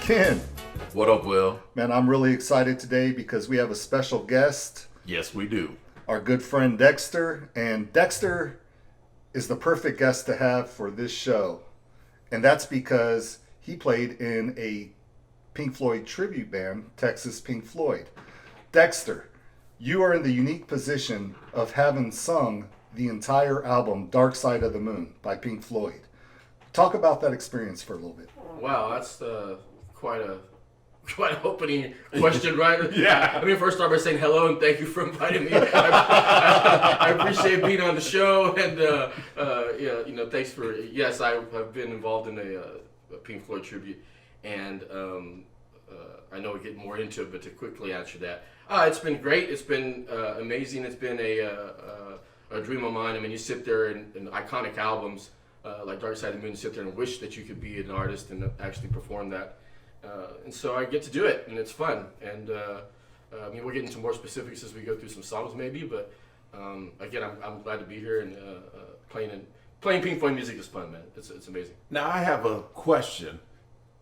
Ken, What up, Will? man, I'm really excited today because we have a special guest, Yes, we do. our good friend Dexter. And Dexter is the perfect guest to have for this show. And that's because he played in a Pink Floyd tribute band, Texas Pink Floyd. Dexter, you are in the unique position of having sung the entire album Dark Side of the Moon by Pink Floyd. Talk about that experience for a little bit. Wow, that's quite an opening question, right? Yeah. I mean, first start by saying hello and thank you for inviting me. I appreciate being on the show, and thanks for. Yes, I've been involved in a Pink Floyd tribute, and I know we'll get more into it, but to quickly answer that, it's been great. It's been amazing. It's been a dream of mine. I mean, you sit there and iconic albums. Like Dark Side of the Moon, sit there and wish that you could be an artist and actually perform that. And so I get to do it, and it's fun. And I mean, we'll get into more specifics as we go through some songs, maybe. But again, I'm glad to be here, and playing Pink Floyd music is fun, man. It's amazing. Now, I have a question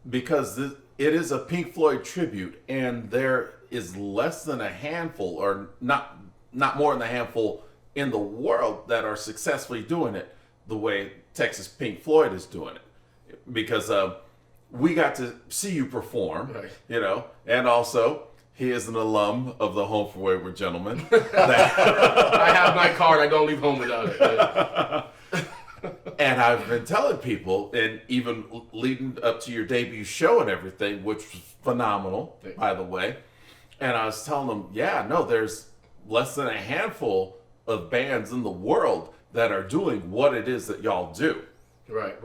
because it is a Pink Floyd tribute, and there is less than a handful, or not more than a handful in the world that are successfully doing it the way Texas Pink Floyd is doing it, because we got to see you perform, right. And also he is an alum of the Home for Wayward Gentlemen. I have my card. I don't leave home without it. And I've been telling people, and even leading up to your debut show and everything, which was phenomenal, by the way. And I was telling them, there's less than a handful of bands in the world that are doing what it is that y'all do. Right.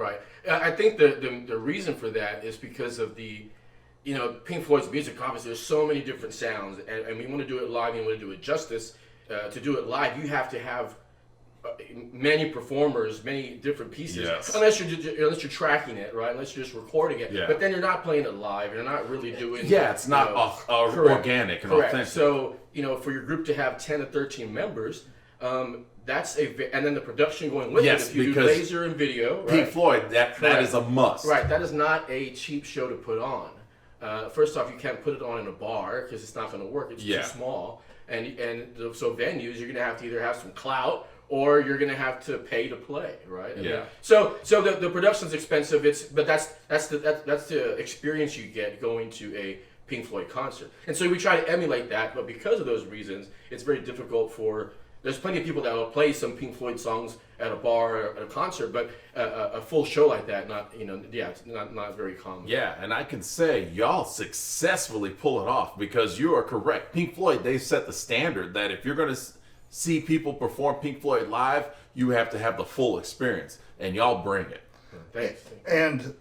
I think the reason for that is because of Pink Floyd's music. Obviously, there's so many different sounds, and we want to do it live. And we want to do it justice. To do it live, you have to have many performers, many different pieces. Yes. Unless you're tracking it, right? Unless you're just recording it. Yeah. But then you're not playing it live. You're not really doing. Yeah, it's not organic and correct. authentic. So for your group to have 10 to 13 members. And then the production going with it. If you do laser and video, right? Pink Floyd, that is a must. Right, that is not a cheap show to put on. First off, you can't put it on in a bar because it's not going to work. It's too small. And so venues, you're going to have to either have some clout or you're going to have to pay to play, right? So the production's expensive. But that's the experience you get going to a Pink Floyd concert. And so we try to emulate that, but because of those reasons, it's very difficult for. There's plenty of people that will play some Pink Floyd songs at a bar or at a concert, but a full show like that, it's not very common. Yeah, and I can say y'all successfully pull it off because you are correct. Pink Floyd, they set the standard that if you're going to see people perform Pink Floyd live, you have to have the full experience, and y'all bring it. Thanks. And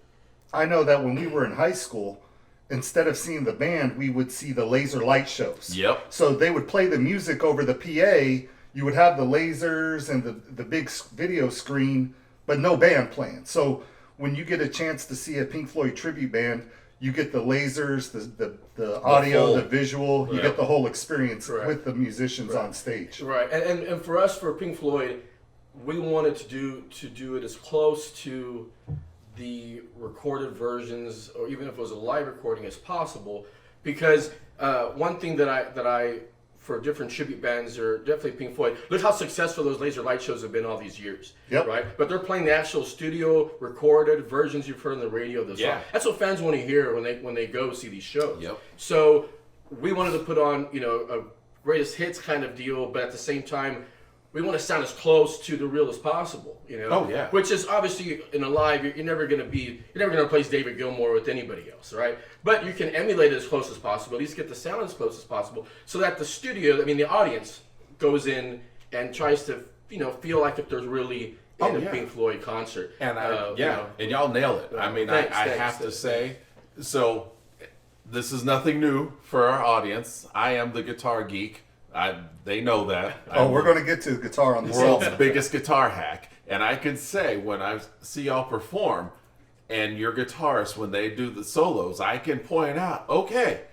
I know that when we were in high school, instead of seeing the band, we would see the laser light shows. Yep. So they would play the music over the PA. You would have the lasers and the big video screen, but no band playing. So when you get a chance to see a Pink Floyd tribute band, you get the lasers, the audio, the visual. You get the whole experience with the musicians on stage. Right, and for us, for Pink Floyd, we wanted to do it as close to the recorded versions, or even if it was a live recording, as possible. Because one thing that I for different tribute bands, or definitely Pink Floyd, look how successful those laser light shows have been all these years. Yep. Right? But they're playing the actual studio recorded versions you've heard on the radio of the song. That's what fans want to hear when they go see these shows. Yep. So we wanted to put on, a greatest hits kind of deal, but at the same time, we want to sound as close to the real as possible, Oh yeah. Which is obviously in a live, you're never going to replace David Gilmour with anybody else, right? But you can emulate it as close as possible, at least get the sound as close as possible, so that the studio, the audience goes in and tries to, feel like if there's really a Pink Floyd concert. And and y'all nail it. I mean, I have to say, so this is nothing new for our audience. I am the guitar geek. They know that. We're going to get to guitar on the world's biggest guitar hack. And I can say, when I see y'all perform, and your guitarists, when they do the solos, I can point out, okay,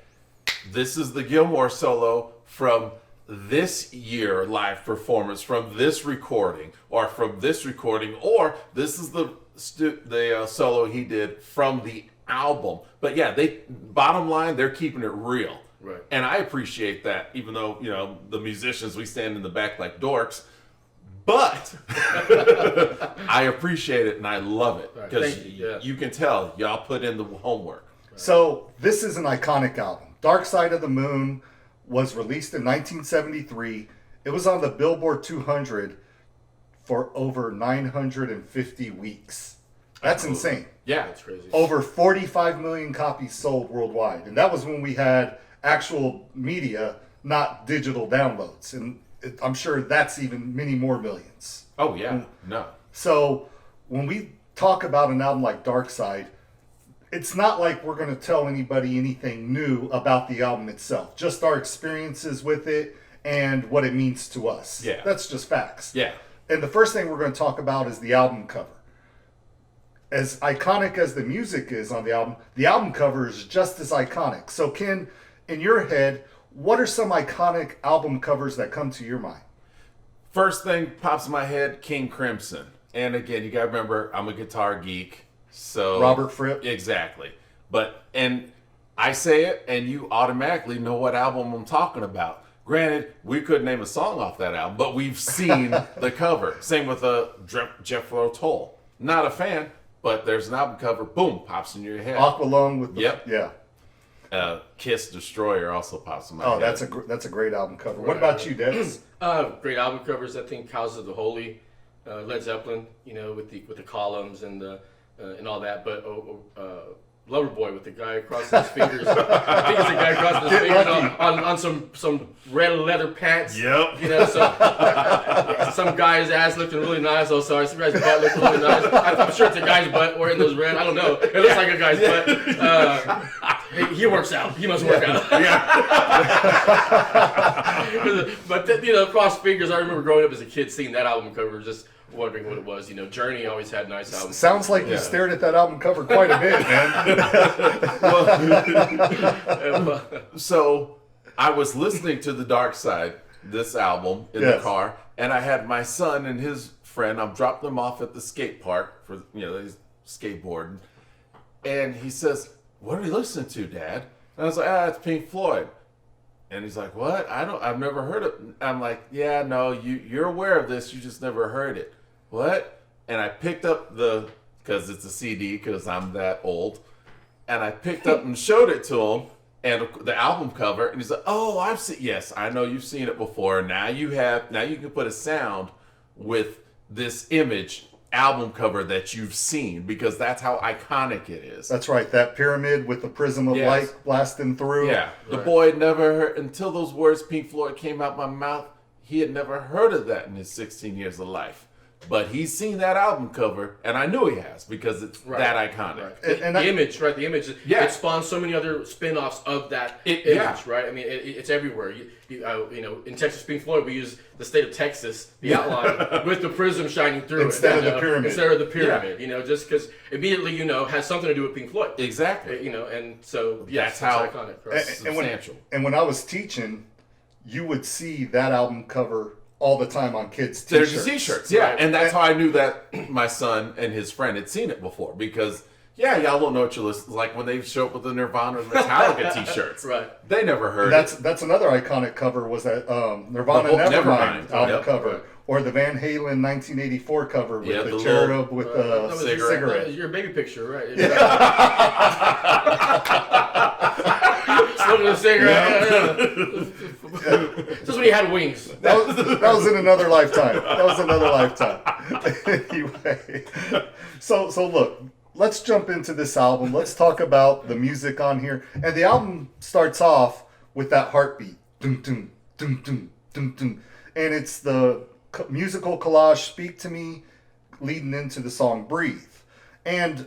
this is the Gilmour solo from this year live performance, from this recording, or from this recording, or this is the solo he did from the album. But yeah, bottom line, they're keeping it real. Right. And I appreciate that, even though, the musicians, we stand in the back like dorks. But I appreciate it and I love it. Right. Because Thank you. Yeah. you can tell y'all put in the homework. So this is an iconic album. Dark Side of the Moon was released in 1973. It was on the Billboard 200 for over 950 weeks. That's insane. Yeah. That's crazy. Over 45 million copies sold worldwide. And that was when we had actual media, not digital downloads. And I'm sure that's even many more millions. Oh, yeah. No. So when we talk about an album like Dark Side, it's not like we're going to tell anybody anything new about the album itself. Just our experiences with it and what it means to us. Yeah. That's just facts. Yeah. And the first thing we're going to talk about is the album cover. As iconic as the music is on the album cover is just as iconic. So Ken, in your head, what are some iconic album covers that come to your mind? First thing pops in my head, King Crimson. And again, you gotta remember, I'm a guitar geek, so Robert Fripp. Exactly. And I say it, and you automatically know what album I'm talking about. Granted, we couldn't name a song off that album, but we've seen the cover. Same with Jethro Tull. Not a fan, but there's an album cover. Boom, pops in your head. Aqualung with the Yep. yeah. Kiss Destroyer also pops in my head. Oh, that's a great album cover. What about you, Dex? Great album covers. I think House of the Holy, Led Zeppelin, with the columns and and all that. But Loverboy with the guy crossing his fingers. I think it's the guy crossing his fingers on some red leather pants. Yep. Some guy's ass looking really nice. Oh, sorry, some guy's butt looking really nice. I'm sure it's a guy's butt wearing those red. I don't know. It looks like a guy's butt. He works out. He must work out. But crossed fingers. I remember growing up as a kid seeing that album cover, just wondering what it was. Journey always had nice albums. Sounds like you stared at that album cover quite a bit, man. So I was listening to The Dark Side, this album, in the car, and I had my son and his friend. I'm dropping them off at the skate park for he's skateboarding, and he says, "What are you listening to, Dad?" And I was like, "It's Pink Floyd." And he's like, "What? I've never heard it." I'm like, "Yeah, no, you're aware of this. You just never heard it." What? And I picked up because it's a CD, because I'm that old. And I picked up and showed it to him, and the album cover. And he's like, "Oh, I've seen. Yes, I know you've seen it before. Now you can put a sound with this image album cover that you've seen, because that's how iconic it is." That's right. That pyramid with the prism of light blasting through. Yeah. The Right. boy had never heard, until those words Pink Floyd came out my mouth, he had never heard of that in his 16 years of life. But he's seen that album cover, and I knew he has, because it's that iconic. Right. And The image, right? The image. Yeah. It spawns so many other spin-offs of that image, yeah. right? I mean, it's everywhere. In Texas Pink Floyd, we use the state of Texas, the outline, with the prism shining through Instead it. of the pyramid. Instead of the pyramid. Just because immediately, has something to do with Pink Floyd. Exactly. And so, That's it's how- iconic. Right? Substantial. And when I was teaching, you would see that album cover all the time on kids' t-shirts. There's the t-shirts, yeah. Right. And that's how I knew that my son and his friend had seen it before, because y'all don't know what you're listening, like when they show up with the Nirvana or Metallica t-shirts. Right. They never heard it. That's another iconic cover, was that Nirvana Oh, Nevermind Nevermind. album Yep. cover. Right. Or the Van Halen 1984 cover with Yeah, the the cherub with That the was cigarette. Your baby picture, right? Smoking a cigarette. Just when he had wings. That was in another lifetime. Anyway, so look, let's jump into this album. Let's talk about the music on here. And the album starts off with that heartbeat, dum dum dum dum dum dum, and it's the musical collage "Speak to Me," leading into the song "Breathe." And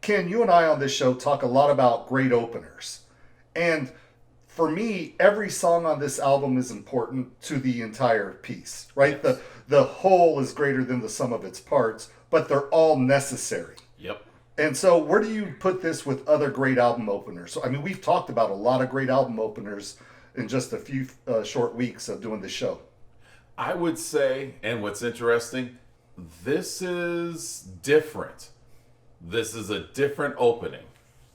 Ken, you and I on this show talk a lot about great openers, and for me, every song on this album is important to the entire piece, right? Yes. The whole is greater than the sum of its parts, but they're all necessary. Yep. And so where do you put this with other great album openers? So, I mean, we've talked about a lot of great album openers in just a few short weeks of doing the show. I would say, and what's interesting, this is different. This is a different opening.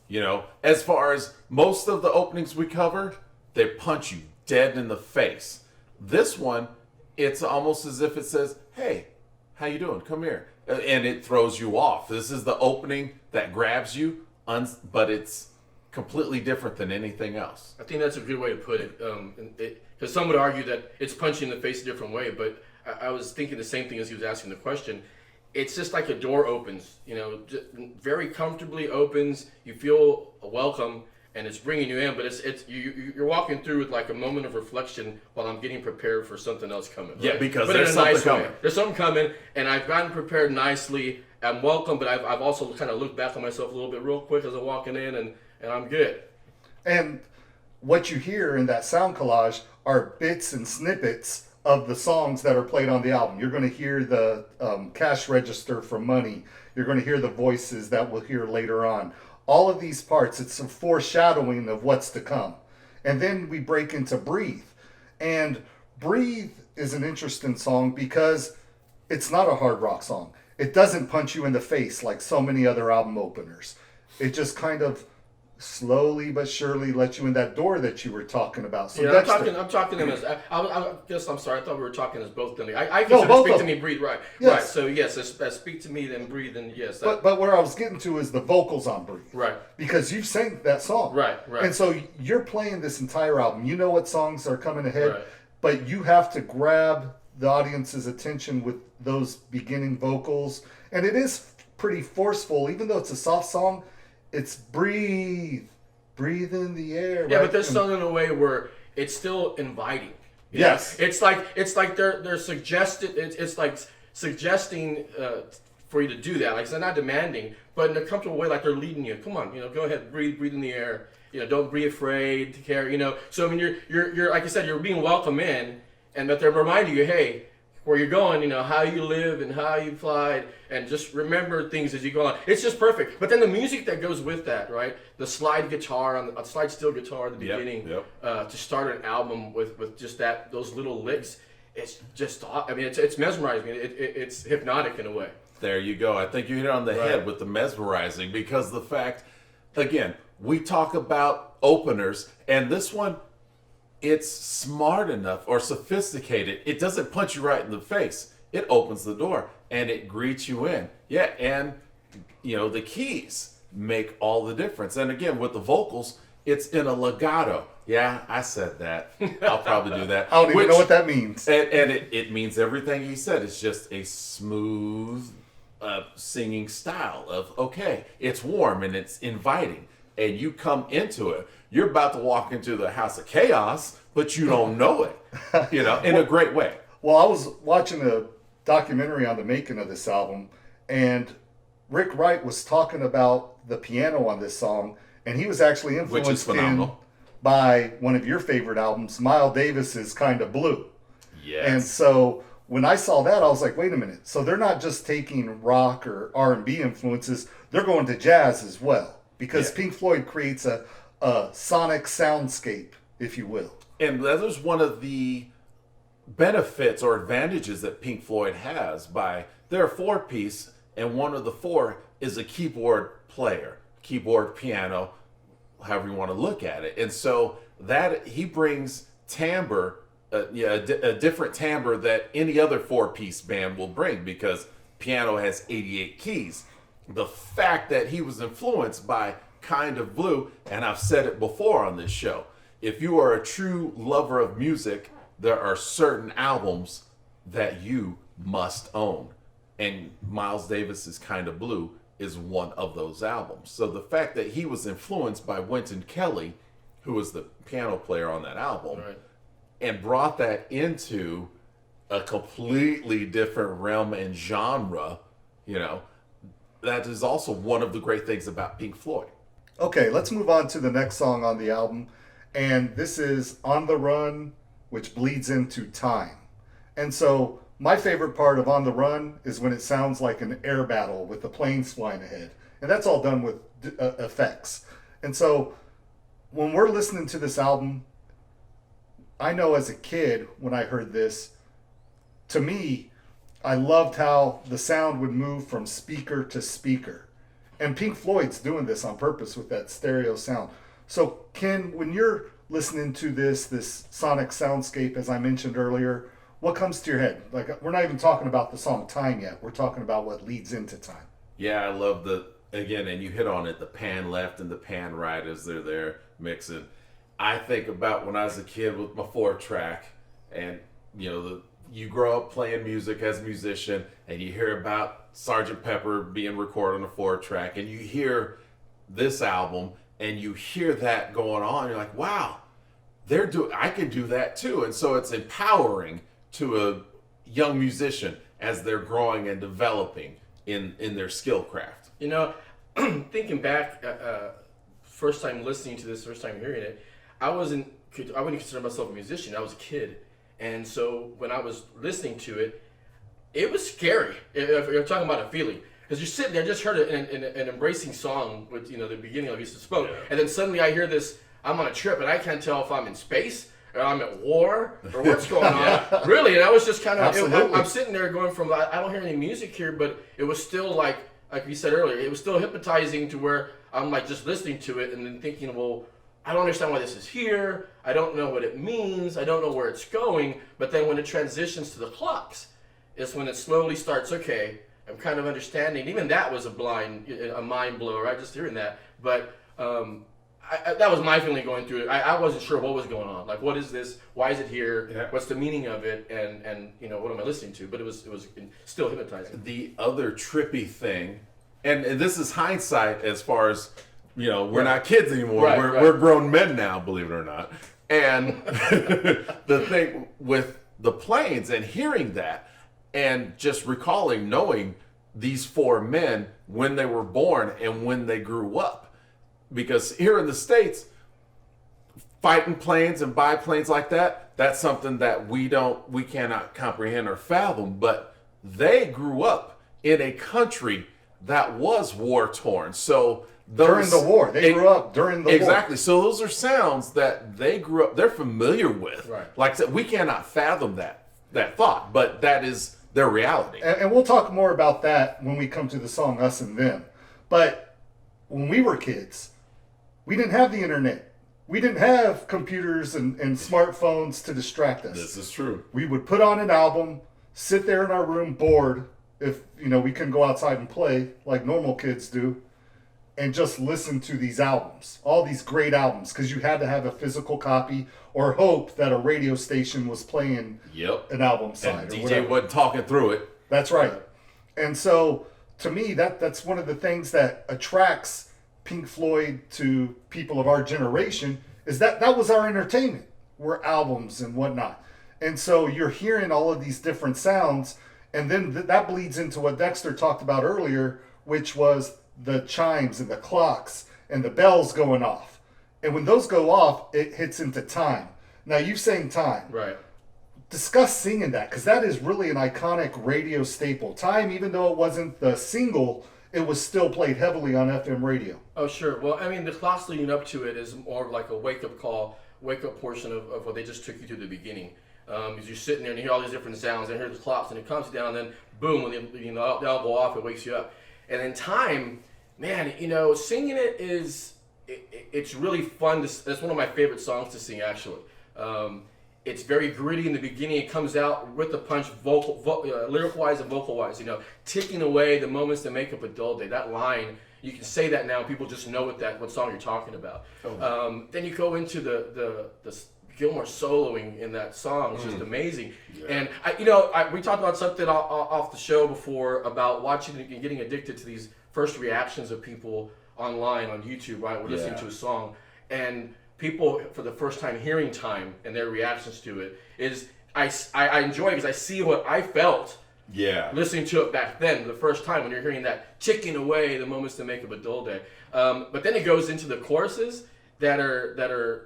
You know, as far as most of the openings we cover, they punch you dead in the face. This one, it's almost as if it says, "Hey, how you doing? Come here," and it throws you off. This is the opening that grabs you, but it's completely different than anything else. I think that's a good way to put it. Because some would argue that it's punching in the face a different way, but I was thinking the same thing as he was asking the question. It's just like a door opens, you know, very comfortably opens. You feel welcome, and it's bringing you in. But you're walking through with like a moment of reflection while I'm getting prepared for something else coming. Right? Yeah, because but there's in a something nice coming. way. There's something coming, and I've gotten prepared nicely. I'm welcome, but I've also kind of looked back on myself a little bit real quick as I'm walking in, and I'm good. And what you hear in that sound collage are bits and snippets of the songs that are played on the album. You're going to hear the cash register from Money. You're going to hear the voices that we'll hear later on. All of these parts, it's a foreshadowing of what's to come. And then we break into Breathe. And Breathe is an interesting song because it's not a hard rock song. It doesn't punch you in the face like so many other album openers. It just kind of slowly but surely let you in that door that you were talking about. So yeah, Dexter, I'm talking to him as. I guess I'm sorry. I thought we were talking as both. I consider both Speak of to Me, them. Breathe. Right. Yes. Right. So yes, as Speak to Me, then Breathe, and yes. but where I was getting to is the vocals on Breathe. Right. Because you've sang that song. Right. And so you're playing this entire album. You know what songs are coming ahead, Right. but you have to grab the audience's attention with those beginning vocals. And it is pretty forceful, even though it's a soft song. It's breathe in the air. Yeah, right? but they're sung in a way where it's still inviting. You Yes. know? It's like they're suggested. It's like suggesting for you to do that. Like they're not demanding, but in a comfortable way. Like they're leading you. Come on, you know, go ahead, breathe in the air. You know, don't be afraid to care. You know, so I mean, you're like I said, you're being welcome in, and that they're reminding you, hey, where you're going, you know, how you live and how you fly, and just remember things as you go on. It's just perfect. But then the music that goes with that, right? The slide guitar on the slide steel guitar at the beginning, to start an album with just those little licks. It's just, I mean, it's mesmerizing. It's hypnotic in a way. There you go. I think you hit it on the head with the mesmerizing, because the fact, again, we talk about openers, and this one, it's smart enough or sophisticated. It doesn't punch you right in the face. It opens the door and it greets you in. Yeah, and you know, the keys make all the difference. And again, with the vocals, it's in a legato. Yeah, I said that. I'll probably do that. I don't even know what that means. And it means everything he said. It's just a smooth singing style of, okay, it's warm and it's inviting. And you come into it. You're about to walk into the house of chaos, but you don't know it, you know, in a great way. Well, I was watching a documentary on the making of this album, and Rick Wright was talking about the piano on this song, and he was actually Which is influenced phenomenal. by one of your favorite albums, Miles Davis's Kind of Blue. Yes. And so when I saw that, I was like, wait a minute. So they're not just taking rock or R&B influences, they're going to jazz as well. Because Pink Floyd creates a sonic soundscape, if you will. And that is one of the benefits or advantages that Pink Floyd has by their four-piece, and one of the four is a keyboard player, keyboard, piano, however you want to look at it. And so that he brings timbre, a different timbre that any other four-piece band will bring, because piano has 88 keys. The fact that he was influenced by Kind of Blue, and I've said it before on this show, if you are a true lover of music, there are certain albums that you must own. And Miles Davis's Kind of Blue is one of those albums. So the fact that he was influenced by Wynton Kelly, who was the piano player on that album, and brought that into a completely different realm and genre, you know, that is also one of the great things about Pink Floyd. Okay, let's move on to the next song on the album. And this is On the Run, which bleeds into Time. And so my favorite part of On the Run is when it sounds like an air battle with the planes flying ahead. And that's all done with effects. And so when we're listening to this album, I know as a kid when I heard this, to me, I loved how the sound would move from speaker to speaker. And Pink Floyd's doing this on purpose with that stereo sound. So, Ken, when you're listening to this sonic soundscape, as I mentioned earlier, what comes to your head? Like, we're not even talking about the song Time yet. We're talking about what leads into Time. Yeah, I love again, and you hit on it, the pan left and the pan right as they're there mixing. I think about when I was a kid with my 4-track, and, you grow up playing music as a musician, and you hear about Sgt. Pepper being recorded on a 4-track, and you hear this album, and you hear that going on, you're like, wow, I can do that too. And so it's empowering to a young musician as they're growing and developing in their skill craft. Thinking back, first time listening to this, first time hearing it, I wouldn't consider myself a musician. I was a kid. And so when I was listening to it, it was scary. If you're talking about a feeling. Because you're sitting there, I just heard an embracing song with, the beginning of Used to Smoke. Yeah. And then suddenly I hear this, I'm on a trip, and I can't tell if I'm in space, or I'm at war, or what's going on. Yeah. Really, and I was just kind of, I'm sitting there going from, I don't hear any music here, but it was still like we said earlier, it was still hypnotizing to where I'm like just listening to it and then thinking, well, I don't understand why this is here. I don't know what it means. I don't know where it's going. But then when it transitions to the clocks, is when it slowly starts, okay, I'm kind of understanding. Even that was a mind blower, right? Just hearing that. But that was my feeling going through it. I wasn't sure what was going on. Like, what is this? Why is it here? Yeah. What's the meaning of it? And what am I listening to? But it was still hypnotizing. The other trippy thing, and this is hindsight as far as, we're not kids anymore. Right, we're grown men now, believe it or not. And the thing with the planes and hearing that and just recalling, knowing these 4 men when they were born and when they grew up. Because here in the States, fighting planes and biplanes like that, that's something that we cannot comprehend or fathom. But they grew up in a country that was war-torn. So during the war. They grew up during the war. Exactly. So those are sounds that they grew up, they're familiar with. Right. Like I said, we cannot fathom that thought, but that is their reality. And we'll talk more about that when we come to the song Us and Them. But when we were kids, we didn't have the internet. We didn't have computers and smartphones to distract us. This is true. We would put on an album, sit there in our room bored if, we couldn't go outside and play like normal kids do, and just listen to these albums, all these great albums, because you had to have a physical copy or hope that a radio station was playing an album side. And DJ wasn't talking through it. That's right. And so, to me, that's one of the things that attracts Pink Floyd to people of our generation, is that was our entertainment, were albums and whatnot. And so you're hearing all of these different sounds, and then that bleeds into what Dexter talked about earlier, which was the chimes and the clocks and the bells going off. And when those go off, it hits into Time. Now, you sang Time. Right. Discuss singing that, because that is really an iconic radio staple. Time, even though it wasn't the single, it was still played heavily on FM radio. Oh, sure. Well, I mean, the clocks leading up to it is more like a wake-up portion of what they just took you to the beginning. Because you're sitting there and you hear all these different sounds and hear the clocks, and it comes down, and then boom, when they all go off, it wakes you up. And then Time, man, singing it it's really fun. That's one of my favorite songs to sing, actually. It's very gritty in the beginning. It comes out with the punch, lyric-wise and vocal-wise, ticking away the moments that make up a dull day. That line, you can say that now, people just know what song you're talking about. Oh. Then you go into the Gilmour soloing in that song. It's just amazing. Yeah. And we talked about something off the show before about watching and getting addicted to these first reactions of people online on YouTube, right? We're listening to a song, and people for the first time hearing Time and their reactions to it is I enjoy it because I see what I felt listening to it back then the first time when you're hearing that ticking away the moments that make up a dull day. But then it goes into the choruses that are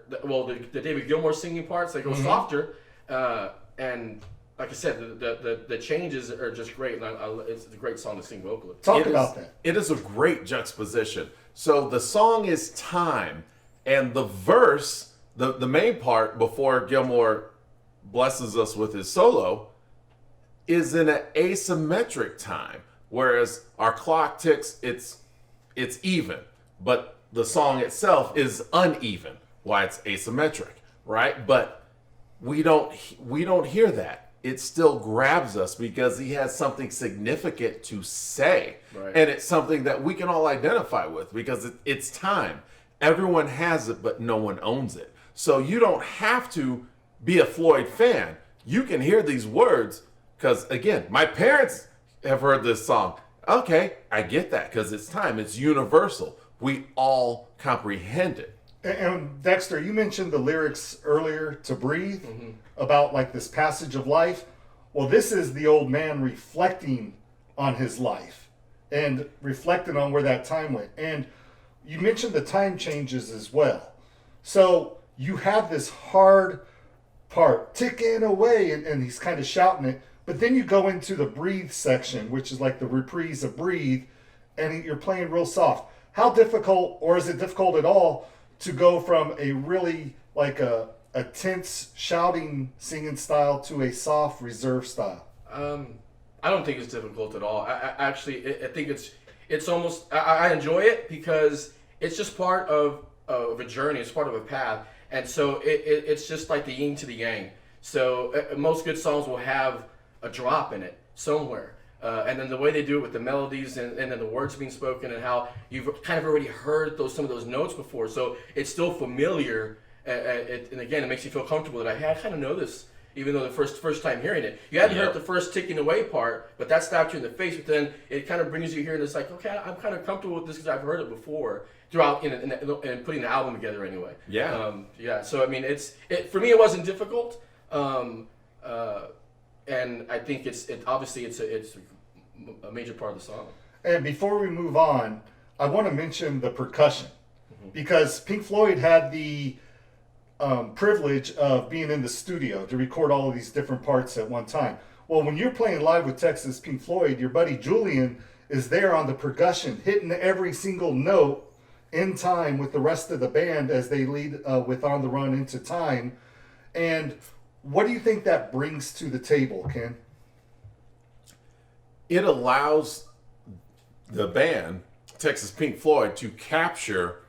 the David Gilmour singing parts. They go softer, and like I said, the changes are just great, and it's a great song to sing vocally. Talk about that. It is a great juxtaposition. So the song is Time, and the verse, the main part before Gilmour blesses us with his solo, is in an asymmetric time, whereas our clock ticks. it's even, but the song itself is uneven. Why it's asymmetric, right? But we don't hear that. It still grabs us because he has something significant to say, Right. and it's something that we can all identify with because it's time. Everyone has it, but no one owns it. So you don't have to be a Floyd fan. You can hear these words because, again, my parents have heard this song. Okay, I get that because it's time. It's universal. We all comprehend it. And Dexter, you mentioned the lyrics earlier to Breathe about like this passage of life. Well, this is the old man reflecting on his life and reflecting on where that time went. And you mentioned the time changes as well. So you have this hard part ticking away, and he's kind of shouting it. But then you go into the Breathe section, which is like the reprise of Breathe, and you're playing real soft. How difficult, or is it difficult at all, to go from a really like a tense shouting singing style to a soft reserve style? I don't think it's difficult at all. I think it's almost, I enjoy it because it's just part of a journey. It's part of a path. And so it's just like the yin to the yang. So most good songs will have a drop in it somewhere. And then the way they do it with the melodies and then the words being spoken and how you've kind of already heard some of those notes before. So it's still familiar. And again, it makes you feel comfortable that I kind of know this, even though the first time hearing it. You hadn't heard the first ticking away part, but that slapped you in the face. But then it kind of brings you here and it's like, okay, I'm kind of comfortable with this because I've heard it before throughout and putting the album together anyway. Yeah. So I mean, for me, it wasn't difficult. And I think it's a major part of the song. And before we move on, I want to mention the percussion because Pink Floyd had the privilege of being in the studio to record all of these different parts at one time. Well, when you're playing live with Texas Pink Floyd, your buddy Julian is there on the percussion, hitting every single note in time with the rest of the band as they lead with On the Run into Time. And what do you think that brings to the table, Ken? It allows the band, Texas Pink Floyd, to capture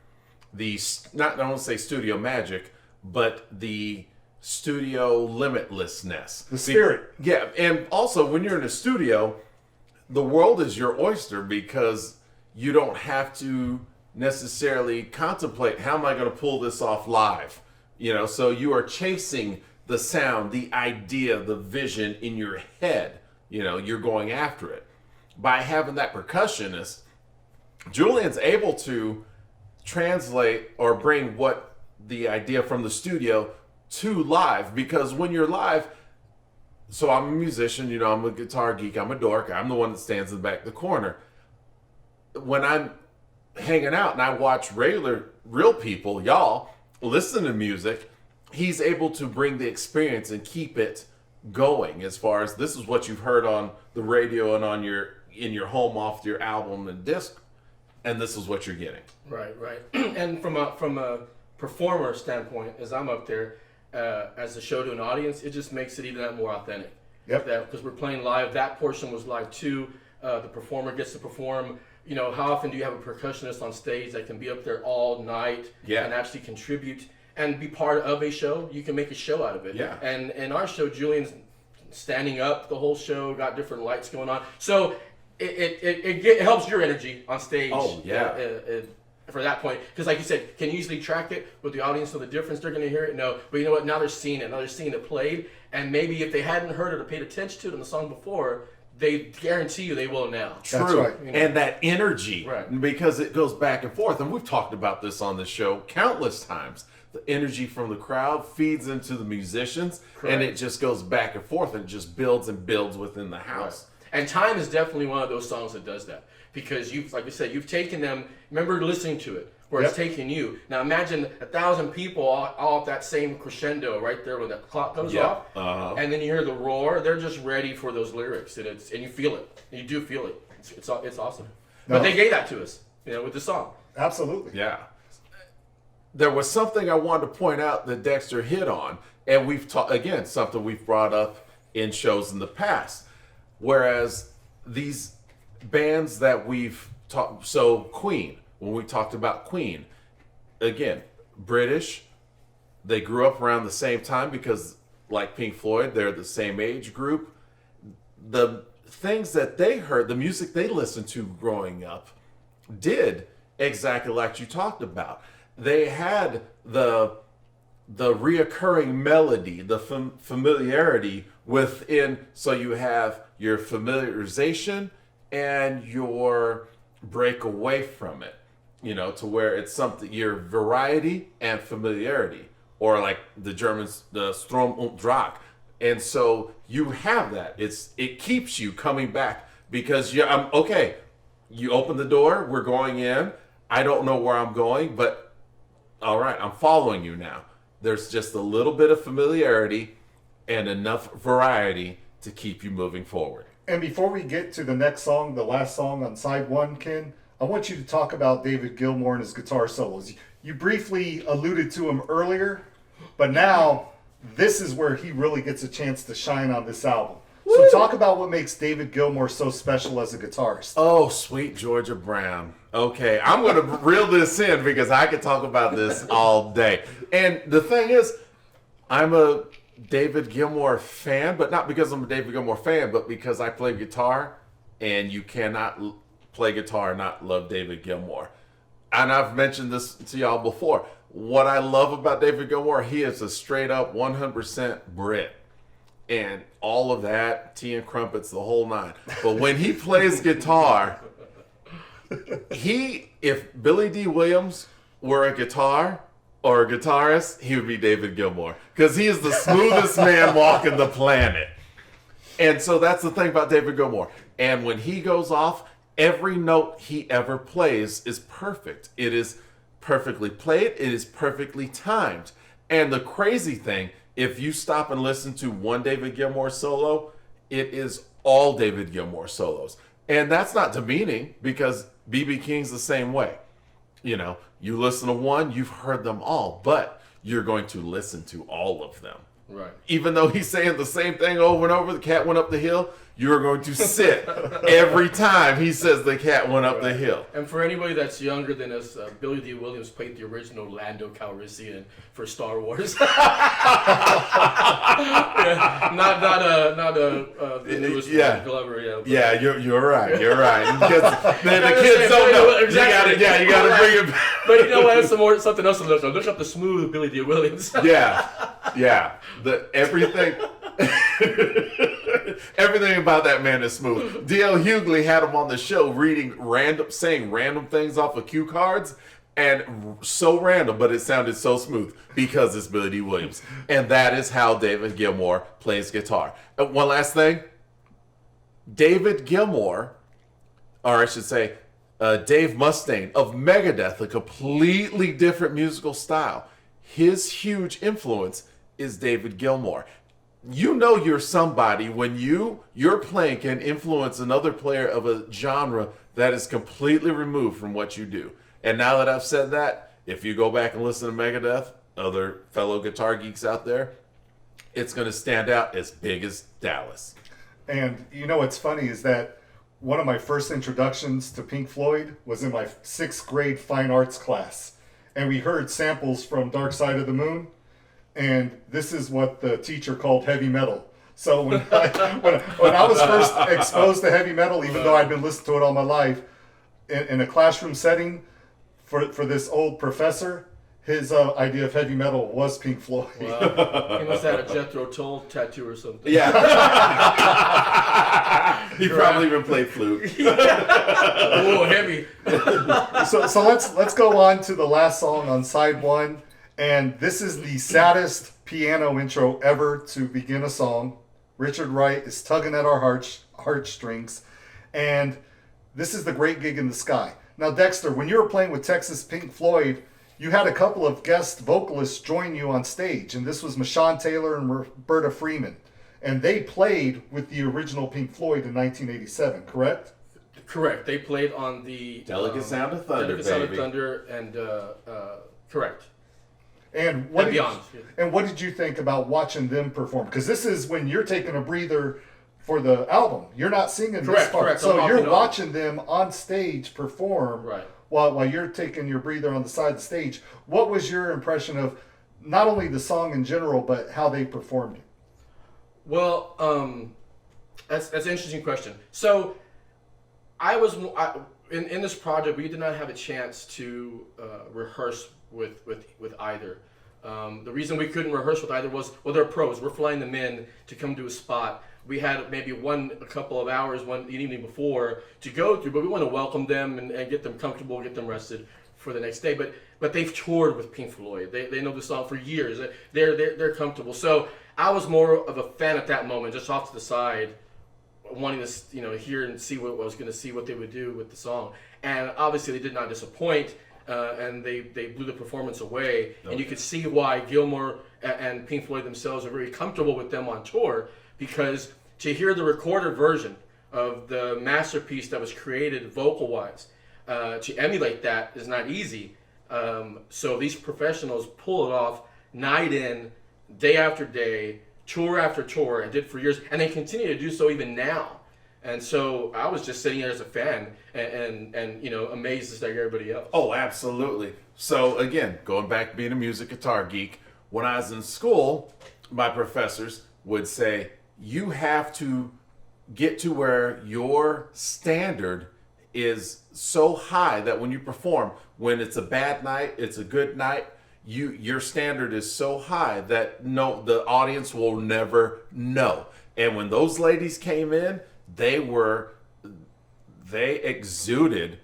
the, I don't want to say studio magic, but the studio limitlessness. The spirit. Yeah, and also when you're in a studio, the world is your oyster because you don't have to necessarily contemplate, how am I going to pull this off live? So you are chasing the sound, the idea, the vision in your head. You're going after it. By having that percussionist, Julian's able to translate or bring what the idea from the studio to live, because when you're live, so I'm a musician, I'm a guitar geek, I'm a dork, I'm the one that stands in the back of the corner. When I'm hanging out and I watch real people, y'all, listen to music, he's able to bring the experience and keep it going, as far as this is what you've heard on the radio and in your home off your album and disc, and this is what you're getting. Right. And from a performer standpoint, as I'm up there as a show to an audience, it just makes it even that more authentic. Yep. Because we're playing live. That portion was live too. The performer gets to perform. How often do you have a percussionist on stage that can be up there all night and actually contribute and be part of a show? You can make a show out of it. Yeah. And in our show, Julian's standing up the whole show, got different lights going on. So it helps your energy on stage. Oh, yeah. For that point, because like you said, can you easily track it with the audience know the difference? They're going to hear it? No. But you know what? Now they're seeing it. Now they're seeing it played. And maybe if they hadn't heard it or paid attention to it in the song before, they guarantee you they will now. True. That's right. And that energy, Right. because it goes back and forth. And we've talked about this on the show countless times. The energy from the crowd feeds into the musicians, Correct. and it just goes back and forth and just builds and builds within the house. Right. And Time is definitely one of those songs that does that. Because like I said, you've taken them, remember listening to it, where it's taking you. Now imagine 1,000 people all at that same crescendo right there when that clock goes off. Uh-huh. And then you hear the roar, they're just ready for those lyrics. And you feel it. You do feel it. It's awesome. No. But they gave that to us, with the song. Absolutely. Yeah. There was something I wanted to point out that Dexter hit on, and we've again, something we've brought up in shows in the past. Whereas these bands that we've So Queen, when we talked about Queen, again, British, they grew up around the same time because, like Pink Floyd, they're the same age group. The things that they heard, the music they listened to growing up, did exactly like you talked about. They had the reoccurring melody, the familiarity within. So you have your familiarization and your break away from it, to where it's something, your variety and familiarity, or like the Germans, the Strom und Drang. And so you have that. It keeps you coming back because I'm okay. You open the door, we're going in. I don't know where I'm going, but all right, I'm following you now. There's just a little bit of familiarity and enough variety to keep you moving forward. And before we get to the next song, the last song on side one, Ken, I want you to talk about David Gilmour and his guitar solos. You briefly alluded to him earlier, but now this is where he really gets a chance to shine on this album. So talk about what makes David Gilmour so special as a guitarist. Oh, sweet Georgia Brown. Okay, I'm going to reel this in because I could talk about this all day. And the thing is, I'm a David Gilmour fan, but not because I'm a David Gilmour fan, but because I play guitar, and you cannot play guitar and not love David Gilmour. And I've mentioned this to y'all before. What I love about David Gilmour, he is a straight up 100% Brit. And all of that, tea and crumpets, the whole nine. But when he plays guitar, if Billy D. Williams were a guitar or a guitarist, he would be David Gilmour. Because he is the smoothest man walking the planet. And so that's the thing about David Gilmour. And when he goes off, every note he ever plays is perfect. It is perfectly played. It is perfectly timed. And the crazy thing, if you stop and listen to one David Gilmour solo, it is all David Gilmour solos. And that's not demeaning because B.B. King's the same way. You listen to one, you've heard them all, but you're going to listen to all of them. Right. Even though he's saying the same thing over and over, the cat went up the hill, you're going to sit every time he says the cat went up the hill. And for anybody that's younger than us, Billy D. Williams played the original Lando Calrissian for Star Wars. Not the newest one, Glover. Yeah, you're right. You're right. Because the kids don't know. Exactly. You got to bring it back. But you know what? Something else to look up. Look up the smooth Billy D. Williams. Yeah. Everything about that man is smooth. D.L. Hughley had him on the show saying random things off of cue cards, and so random, but it sounded so smooth because it's Billy D. Williams. And that is how David Gilmour plays guitar. And one last thing. David Gilmour, or I should say, Dave Mustaine of Megadeth, a completely different musical style. His huge influence is David Gilmour. You're somebody when your playing can influence another player of a genre that is completely removed from what you do. And now that I've said that, if you go back and listen to Megadeth, other fellow guitar geeks out there, it's going to stand out as big as Dallas. And what's funny is that one of my first introductions to Pink Floyd was in my 6th grade fine arts class. And we heard samples from Dark Side of the Moon. And this is what the teacher called heavy metal. So when I was first exposed to heavy metal, even though I'd been listening to it all my life, in a classroom setting, for this old professor, his idea of heavy metal was Pink Floyd. Wow. He must have had a Jethro Tull tattoo or something. Yeah. He probably even played flute. Oh, heavy. So let's go on to the last song on side one. And this is the saddest piano intro ever to begin a song. Richard Wright is tugging at our heartstrings. And this is The Great Gig in the Sky. Now, Dexter, when you were playing with Texas Pink Floyd, you had a couple of guest vocalists join you on stage. And this was Michonne Taylor and Roberta Freeman. And they played with the original Pink Floyd in 1987, correct? Correct. They played on the Delicate Sound of Thunder, Delicate Sound of Thunder, and correct. And what did you think about watching them perform? Because this is when you're taking a breather for the album. You're not singing this Correct, part. correct. So I'm you're hopping on. watching them on stage perform Right. while you're taking your breather on the side of the stage. What was your impression of not only the song in general, but how they performed it? Well, that's an interesting question. So, in this project, we did not have a chance to rehearse with either. The reason we couldn't rehearse with either was, well, they're pros. We're flying them in to come to a spot. We had maybe a couple of hours the evening before to go through, but we want to welcome them and get them comfortable, get them rested for the next day. But they've toured with Pink Floyd. They know the song for years. They're comfortable. So I was more of a fan at that moment, just off to the side, wanting to hear and see what I was going to see what they would do with the song. And obviously they did not disappoint. And they blew the performance away, okay. And you could see why Gilmour and Pink Floyd themselves are very comfortable with them on tour, because to hear the recorded version of the masterpiece that was created vocal-wise, to emulate that is not easy. So these professionals pull it off night in, day after day, tour after tour, and did for years, and they continue to do so even now. And so I was just sitting there as a fan and amazed just like everybody else. Oh, absolutely. So again, going back to being a music guitar geek, when I was in school, my professors would say, you have to get to where your standard is so high that when you perform, when it's a bad night, it's a good night, your standard is so high that the audience will never know. And when those ladies came in, they exuded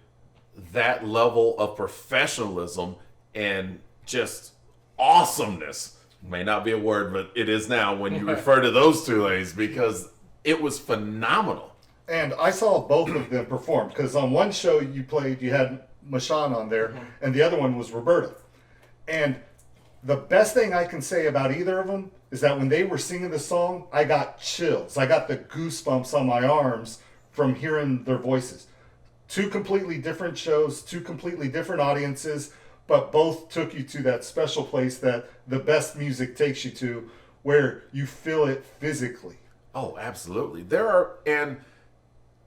that level of professionalism and just awesomeness. May not be a word, but it is now when you refer to those two ladies, because it was phenomenal. And I saw both of them perform, because on one show you had Mashan on there, and the other one was Roberta. And the best thing I can say about either of them is that when they were singing the song, I got chills. I got the goosebumps on my arms from hearing their voices. Two completely different shows, two completely different audiences, but both took you to that special place that the best music takes you to, where you feel it physically. Oh, absolutely. And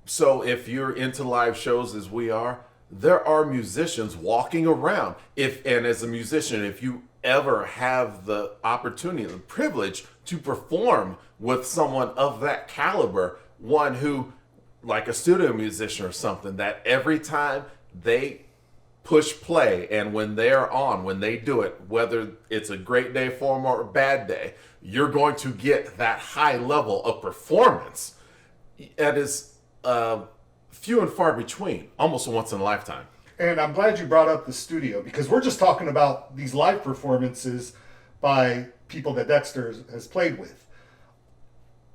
so if you're into live shows as we are, there are musicians walking around. And as a musician, if you ever have the opportunity, the privilege to perform with someone of that caliber, one who, like a studio musician or something, that every time they push play and when they do it, whether it's a great day for them or a bad day, you're going to get that high level of performance. It is few and far between, almost once in a lifetime. And I'm glad you brought up the studio, because we're just talking about these live performances by people that Dexter has played with.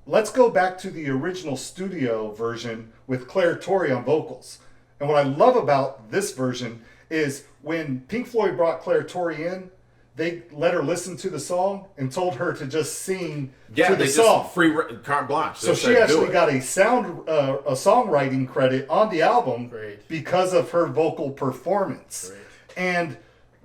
Let's go back to the original studio version with Claire Torrey on vocals. And what I love about this version is when Pink Floyd brought Claire Torrey in, they let her listen to the song and told her to just sing to the song. Just free carte blanche. So she actually got a songwriting credit on the album. Great. Because of her vocal performance. Great. And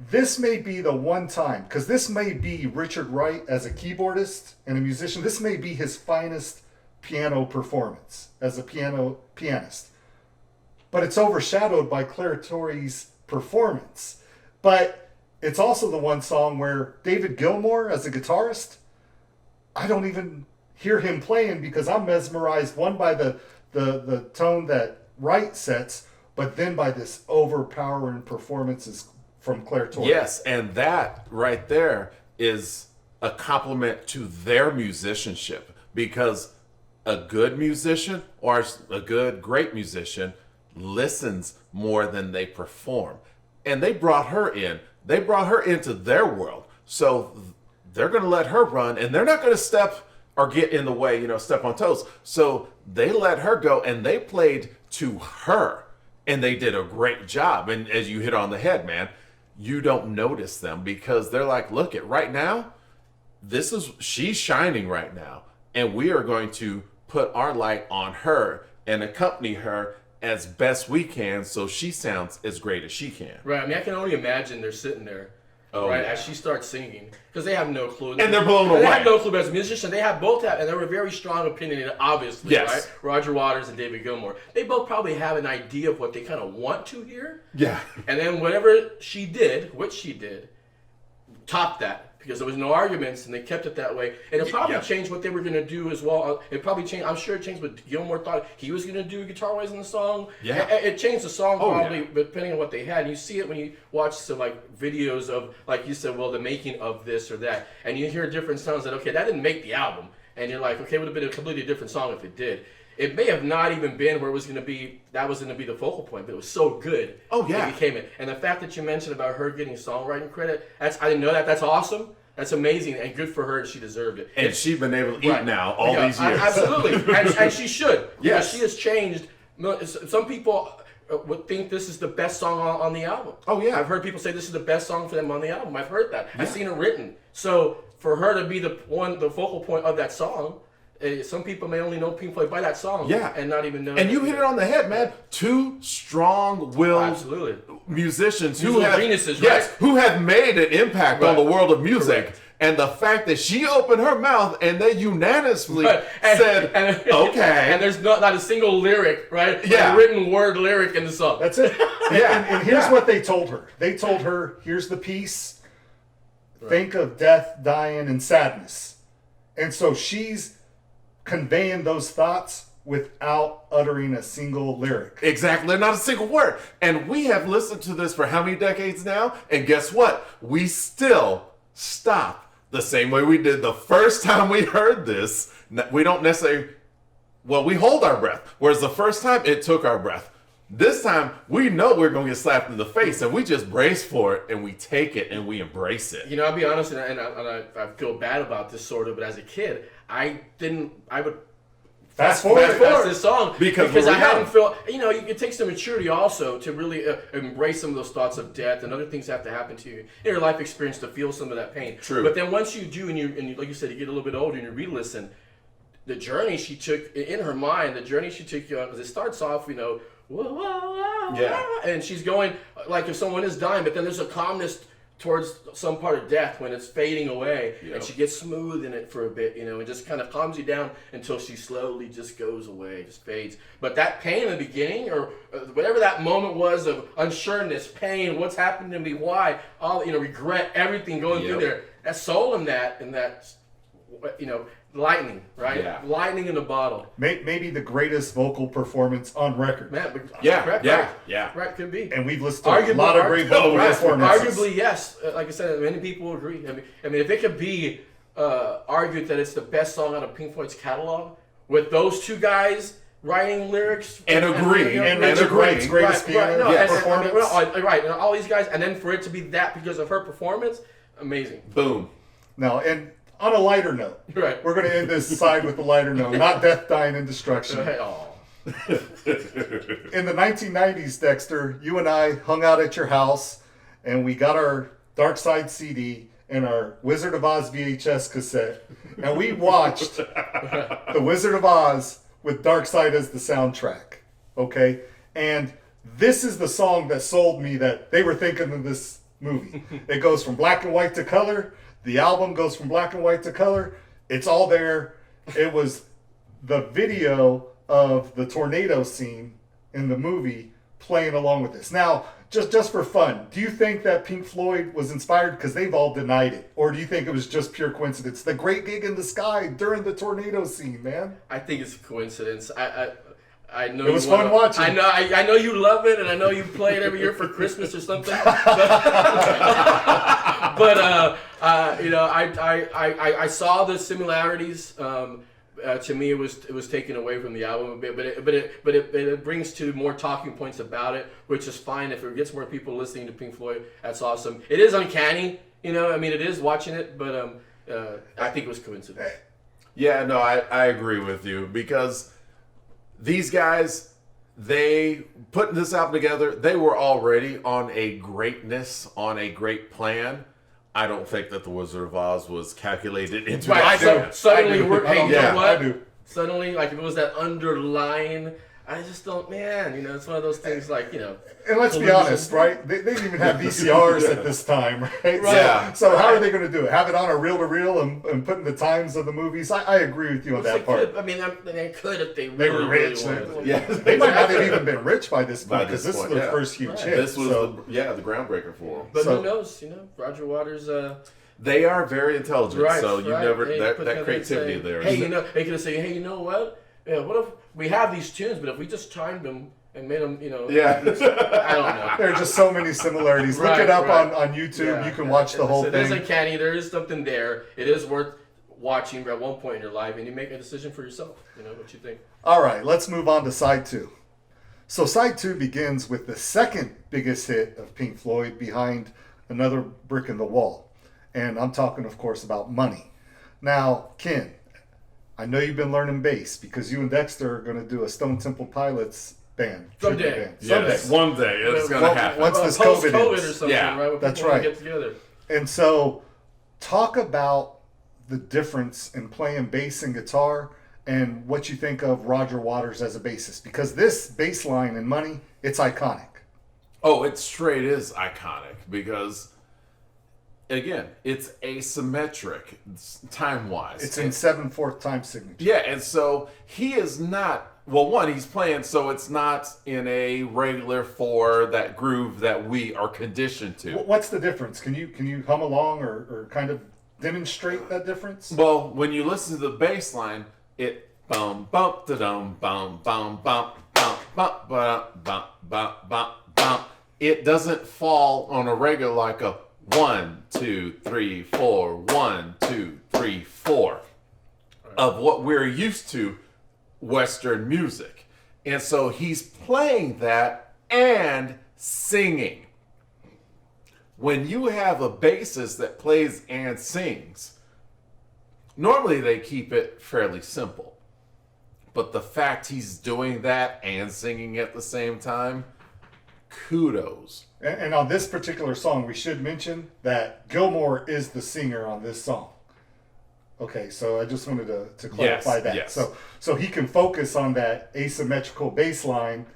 this may be the one time, because this may be Richard Wright as a keyboardist and a musician. This may be his finest piano performance as a pianist. But it's overshadowed by Claire Torrey's performance. But it's also the one song where David Gilmour, as a guitarist, I don't even hear him playing, because I'm mesmerized, one by the tone that Wright sets, but then by this overpowering performances from Claire Torrey. Yes, and that right there is a compliment to their musicianship, because a good musician or a great musician listens more than they perform. And they brought her in. They brought her into their world. So they're going to let her run, and they're not going to step or get in the way, step on toes. So they let her go, and they played to her, and they did a great job. And as you hit on the head, man, you don't notice them, because they're like, look, right now, she's shining right now, and we are going to put our light on her and accompany her as best we can, so she sounds as great as she can. Right. I mean, I can only imagine they're sitting there right? yeah. As she starts singing, because they have no clue, And they're blown away. They have no clue as a musician. They both have, and they were very strong opinion, obviously, Yes. right? Roger Waters and David Gilmour. They both probably have an idea of what they kind of want to hear. Yeah. And then whatever she did, topped that. Because there was no arguments, and they kept it that way. And it probably changed what they were going to do as well. It probably changed. I'm sure it changed what Gilmour thought he was going to do guitar-wise in the song. Yeah. It changed the song probably, yeah. depending on what they had. And you see it when you watch some videos of, like you said, the making of this or that, and you hear different sounds that okay, that didn't make the album, and you're like, okay, it would have been a completely different song if it did. It may have not even been where it was going to be. That was going to be the focal point, but it was so good. Oh yeah. It became it. And the fact that you mentioned about her getting songwriting credit, I didn't know that. That's awesome. That's amazing and good for her. She deserved it. And she's been able to eat now all these years. Absolutely. and she should. Yes. Because she has changed. Some people would think this is the best song on the album. Oh, yeah. I've heard people say this is the best song for them on the album. I've heard that. I've seen it written. So for her to be the focal point of that song, some people may only know Pink Floyd by that song, and not even know. And you hit it on the head, man. Two strong-willed musicians who have geniuses, yes, right? who have made an impact on the world of music. Correct. And the fact that she opened her mouth and they unanimously said, "Okay." And there's not a single lyric, right? Yeah. A written word lyric in the song. That's it. And here's what they told her. They told her, here's the piece. Think of death, dying, and sadness. And so she's conveying those thoughts without uttering a single lyric. Exactly, not a single word. And we have listened to this for how many decades now? And guess what? We still stop the same way we did the first time we heard this. We don't necessarily, we hold our breath. Whereas the first time, it took our breath. This time, we know we're going to get slapped in the face, and we just brace for it, and we take it, and we embrace it. I'll be honest, and I feel bad about this sort of, but as a kid, I would Fast forward this song because I hadn't felt. It takes some maturity also to really embrace some of those thoughts of death and other things have to happen to you in your life experience to feel some of that pain. True. But then once you do, and you like you said, you get a little bit older and you re-listen, the journey she took in her mind, the journey she took you on, because it starts off, whoa, whoa, whoa, Yeah. and she's going like if someone is dying, but then there's a calmness towards some part of death when it's fading away, and she gets smooth in it for a bit, and just kind of calms you down until she slowly just goes away, just fades. But that pain in the beginning, or whatever that moment was of unsureness, pain, what's happened to me, why, all regret, everything going through there, that soul in that, lightning, right? Yeah. Lightning in a bottle. Maybe the greatest vocal performance on record. Man, Yeah. Right, could be. And we've listened to a lot of great vocal performances. Arguably, yes. Like I said, many people agree. I mean, if it could be argued that it's the best song out of Pink Floyd's catalog, with those two guys writing lyrics and agreeing, and Richard Wright's greatest performance, and all these guys, and then for it to be that because of her performance, amazing. Boom. Now, and on a lighter note, right, we're going to end this side with a lighter note, not death, dying, and destruction. In the 1990s, Dexter, you and I hung out at your house, and we got our Dark Side CD and our Wizard of Oz VHS cassette, and we watched The Wizard of Oz with Dark Side as the soundtrack, okay? And this is the song that sold me that they were thinking of this movie. It goes from black and white to color. The album goes from black and white to color. It's all there. It was the video of the tornado scene in the movie playing along with this. Now, just for fun, do you think that Pink Floyd was inspired? Because they've all denied it. Or do you think it was just pure coincidence? The great gig in the sky during the tornado scene, man. I think it's a coincidence. I know it was fun watching. I know you love it, and I know you play it every year for Christmas or something. But I saw the similarities. To me, it was taken away from the album a bit, but it brings to more talking points about it, which is fine. If it gets more people listening to Pink Floyd, that's awesome. It is uncanny, it is watching it, but I think it was coincidence. Yeah, no, I agree with you, because these guys, they putting this album together, they were already on a greatness, on a great plan. I don't think that the Wizard of Oz was calculated into right. that. Suddenly, I do. Suddenly, like if it was that underlying, I just don't, man. You know, it's one of those things like, you know. And let's be collusion. honest, right? They didn't even have VCRs at this time, right? Yeah. So how are they going to do it? Have it on a reel-to-reel and put in the times of the movies? I agree with you on that part. I mean, they could if they They really, were rich. really wanted. Yeah. They might not have even been rich by this By point because this this is point, their yeah. first huge Right. hit. This was so, the groundbreaker for them. But So- who knows? You know, Roger Waters. They are very intelligent, Right. so you right. never They that put that together creativity and say, there. Hey, you know, they could have said, hey, you know what? Yeah, what if we have these tunes, but if we just timed them and made them, you know, Yeah. I don't know. there are just so many similarities. Look Right, it up right. on YouTube. Yeah, You can yeah. watch the whole So thing. It is uncanny. There is something there. It is worth watching at one point in your life, and you make a decision for yourself. You know what you think. All right, let's move on to side 2. So side 2 begins with the second biggest hit of Pink Floyd behind Another Brick in the Wall. And I'm talking, of course, about Money. Now, Ken, I know you've been learning bass because you and Dexter are going to do a Stone Temple Pilots band. tribute Someday. band. Yes, one day it's Well, gonna happen. once this Post-COVID COVID or ends. something, Yeah, right? When that's people wanna right. Get together. And so, talk about the difference in playing bass and guitar and what you think of Roger Waters as a bassist. Because this bass line in Money, it's iconic. Oh, it straight is iconic because, again, it's asymmetric time-wise. It's in 7/4 time signature. Yeah, and so he is not. Well, one, he's playing, so it's not in a regular 4 that groove that we are conditioned to. What's the difference? Can you hum along or kind of demonstrate that difference? Well, when you listen to the bass line, it bum bump da dum bum bum bum bum bum bum bum bum bum bum. It doesn't fall on a regular like a 1 2 3 4 1 2 3 4 of what we're used to Western music. And so he's playing that and singing. When you have a bassist that plays and sings, normally they keep it fairly simple. But the fact he's doing that and singing at the same time, kudos. And on this particular song, we should mention that Gilmore is the singer on this song. Okay, so I just wanted to clarify Yes, that. yes. So he can focus on that asymmetrical bass line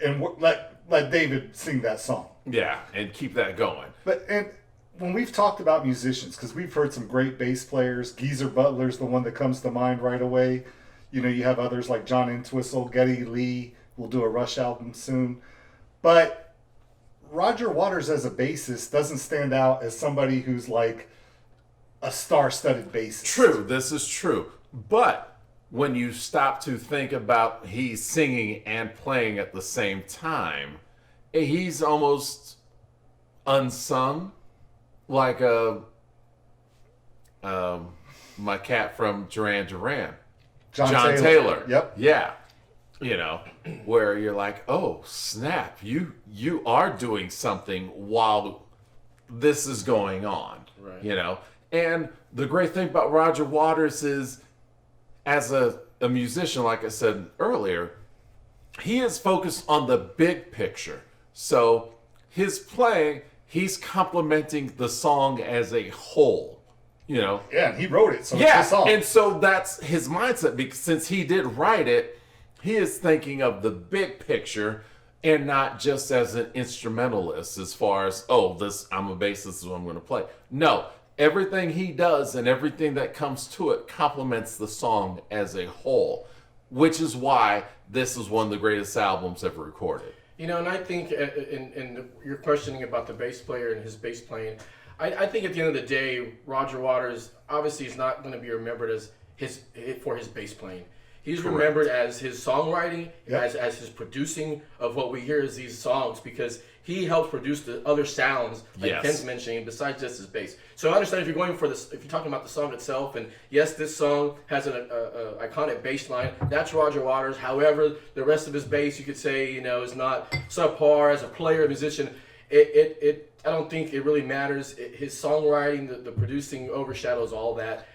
and let David sing that song. Yeah, and keep that going. And when we've talked about musicians, because we've heard some great bass players, Geezer Butler's the one that comes to mind right away. You know, you have others like John Entwistle, Geddy Lee. We'll do a Rush album soon. But Roger Waters as a bassist doesn't stand out as somebody who's like a star-studded bassist. True, this is true. But when you stop to think about he's singing and playing at the same time, he's almost unsung, like my cat from Duran Duran, John Taylor. Yep. Yeah, you know, where you're like, oh snap, you are doing something while this is going on, Right. you know. And the great thing about Roger Waters is, as a musician, like I said earlier, he is focused on the big picture. So his playing, he's complementing the song as a whole, you know. Yeah, and he wrote it, so it's Yeah, his song. and so that's his mindset, because since he did write it, he is thinking of the big picture and not just as an instrumentalist as far as, oh, this, I'm a bassist, this is what I'm going to play. No, everything he does and everything that comes to it complements the song as a whole, which is why this is one of the greatest albums ever recorded. You know, and I think, in you're questioning about the bass player and his bass playing, I think at the end of the day, Roger Waters obviously is not going to be remembered as his bass playing. He's Correct. remembered as his songwriting, Yep. as his producing of what we hear as these songs, because he helped produce the other sounds, like Yes. Ken's mentioning, besides just his bass. So I understand if you're going for this, if you're talking about the song itself, and yes, this song has an iconic bass line. That's Roger Waters. However, the rest of his bass, you could say, you know, is not subpar as a player, musician. I don't think it really matters. His songwriting, the producing overshadows all that.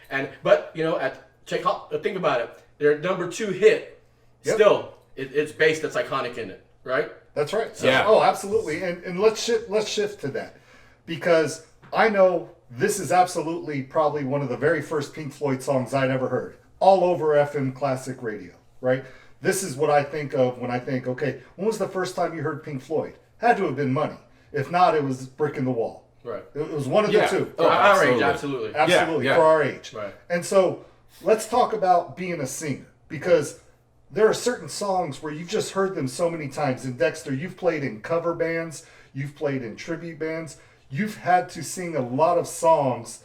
But you know, think about it. Their number 2 hit, Yep. still, it's bass that's iconic in it, right? That's right. So, Yeah. Oh, absolutely. And let's shift to that, because I know this is absolutely probably one of the very first Pink Floyd songs I'd ever heard, all over FM classic radio, right? this is what I think of when I think, okay, when was the first time you heard Pink Floyd? Had to have been Money. If not, it was Brick in the Wall. Right. It was one of the two. Oh, our age, Absolutely, Yeah. for our age. Right. And so let's talk about being a singer, because there are certain songs where you've just heard them so many times. And Dexter, you've played in cover bands, you've played in tribute bands, you've had to sing a lot of songs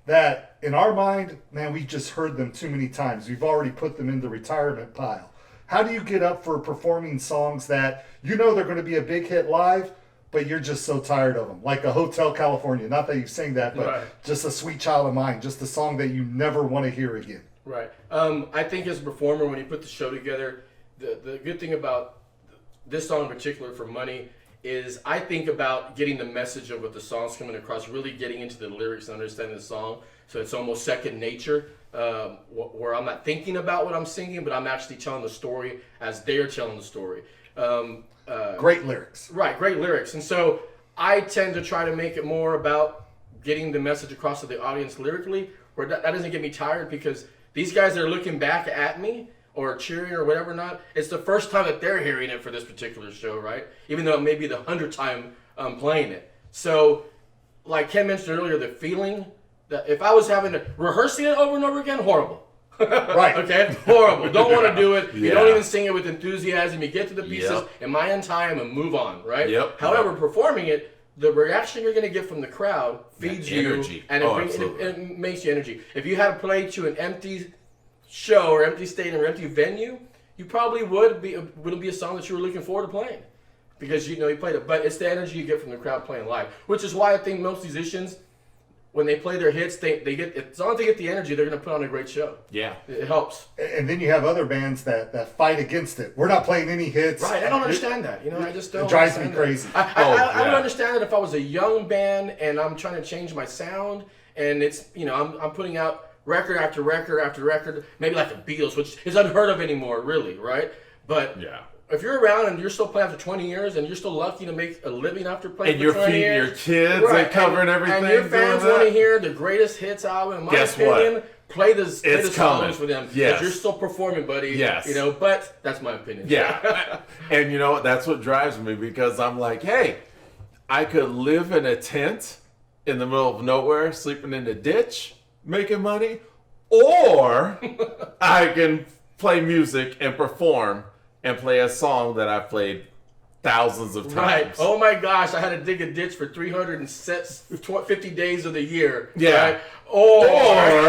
that in our mind, man, we just heard them too many times. We've already put them in the retirement pile. How do you get up for performing songs that you know they're going to be a big hit live, but you're just so tired of them? Like a Hotel California. Not that you sing that, but Right. just a Sweet Child of Mine, just a song that you never want to hear again. Right. I think as a performer, when you put the show together, the good thing about this song in particular for Money is I think about getting the message of what the song's coming across, really getting into the lyrics and understanding the song. So it's almost second nature, where I'm not thinking about what I'm singing, but I'm actually telling the story as they're telling the story. Great lyrics. Right, great lyrics. And so I tend to try to make it more about getting the message across to the audience lyrically, where that doesn't get me tired, because these guys are looking back at me or cheering or whatever not. It's the first time that they're hearing it for this particular show, right? Even though it may be the 100th time playing it. So, like Ken mentioned earlier, the feeling that if I was having to rehearsing it over and over again, horrible. Right. Okay? Horrible. Don't want to do it. You Yeah. don't even sing it with enthusiasm. You get to the pieces, Yep. am I in time, and move on, right? Yep. However, performing it, the reaction you're going to get from the crowd feeds That you, energy. and Oh, it absolutely. makes you energy. If you had to play to an empty show or empty stadium or empty venue, you probably wouldn't be a song that you were looking forward to playing, because you know you played it. But it's the energy you get from the crowd playing live, which is why I think most musicians, when they play their hits, they get, as long as they get the energy, they're going to put on a great show. Yeah. It helps. And then you have other bands that fight against it. We're not playing any hits. Right, I don't understand that. You know, I just don't. It drives me understand crazy. that. I would understand it if I was a young band and I'm trying to change my sound, and it's, you know, I'm putting out record after record after record, maybe like the Beatles, which is unheard of anymore, really, right? But Yeah. if you're around and you're still playing after 20 years and you're still lucky to make a living after playing And for you're 20 feeding years, your kids right, and covering everything. and your fans doing want to that. hear the greatest hits album, in my Guess what? opinion, play the It's songs coming. for them. Yes. But you're still performing, buddy. Yes. You know, but that's my opinion. Yeah. And you know what? That's what drives me, because I'm like, hey, I could live in a tent in the middle of nowhere, sleeping in a ditch, making money, or I can play music and perform and play a song that I've played thousands of times. Right. Oh my gosh, I had to dig a ditch for 350 days of the year. Yeah. Right? Or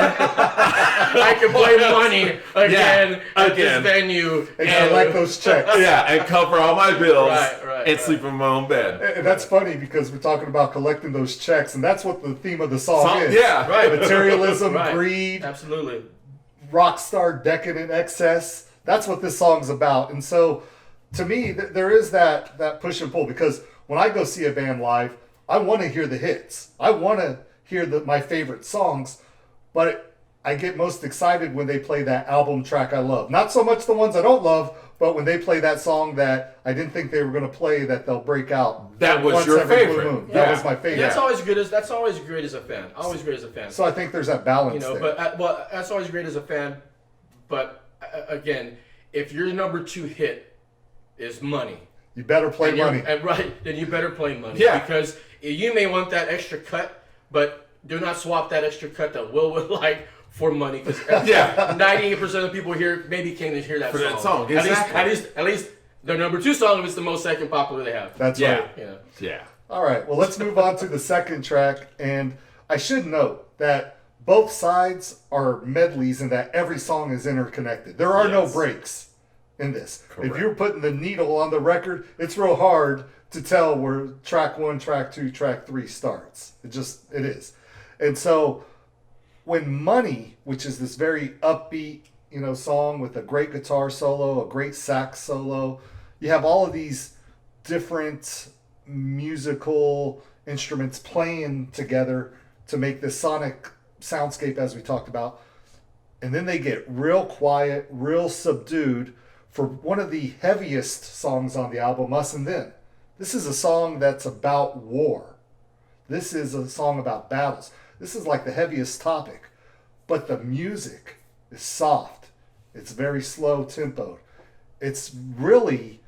I can play Money again at this again. venue. And collect those checks. Yeah, and cover all my bills Right, and sleep in my own bed. And that's funny, because we're talking about collecting those checks, and that's what the theme of the song is. Yeah. Right. Materialism, Right. greed, Absolutely. rock star, decadent excess. That's what this song's about. And so, to me, there is that push and pull, because when I go see a band live, I want to hear the hits. I want to hear my favorite songs, but I get most excited when they play that album track I love. Not so much the ones I don't love, but when they play that song that I didn't think they were going to play, that they'll break out. That was once your every blue favorite. moon. Yeah. That was my favorite. That's always great as a fan. Always great as a fan. So I think there's that balance You know, there. but well, that's always great as a fan. But again, if your number 2 hit is Money, You better play and you're- Money. and right, then you better play Money. Yeah. Because you may want that extra cut, but do not swap that extra cut that Will would like for Money. Because Yeah. 98% of the people here maybe can't even hear that For song. that song, At exactly. least their number 2 song if it's the most second popular they have. That's Yeah. right. You know. Yeah. All right, well, let's move on to the second track. And I should note that both sides are medleys and that every song is interconnected. There are no Yes. breaks in this. Correct. If you're putting the needle on the record, it's real hard to tell where track 1, track 2, track 3 starts. It is. And so when Money, which is this very upbeat, song with a great guitar solo, a great sax solo, you have all of these different musical instruments playing together to make this sonic soundscape, as we talked about. And then they get real quiet, real subdued for one of the heaviest songs on the album, Us and Them. This is a song that's about war. This is a song about battles. This is like the heaviest topic. But the music is soft. It's very slow tempoed. it's really,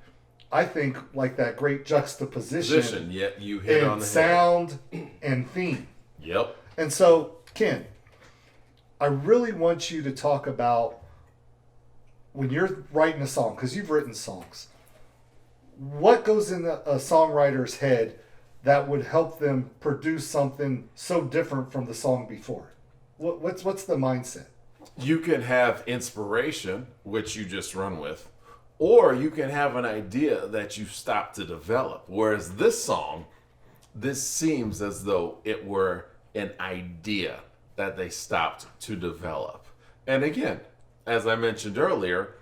I think, like that great juxtaposition Yet you hit in on the sound and theme. Yep. And so, Ken, I really want you to talk about when you're writing a song, because you've written songs, what goes in a songwriter's head that would help them produce something so different from the song before? What's the mindset? You can have inspiration, which you just run with, or you can have an idea that you stop to develop. Whereas this song, this seems as though it were an idea that they stopped to develop. And again, as I mentioned earlier,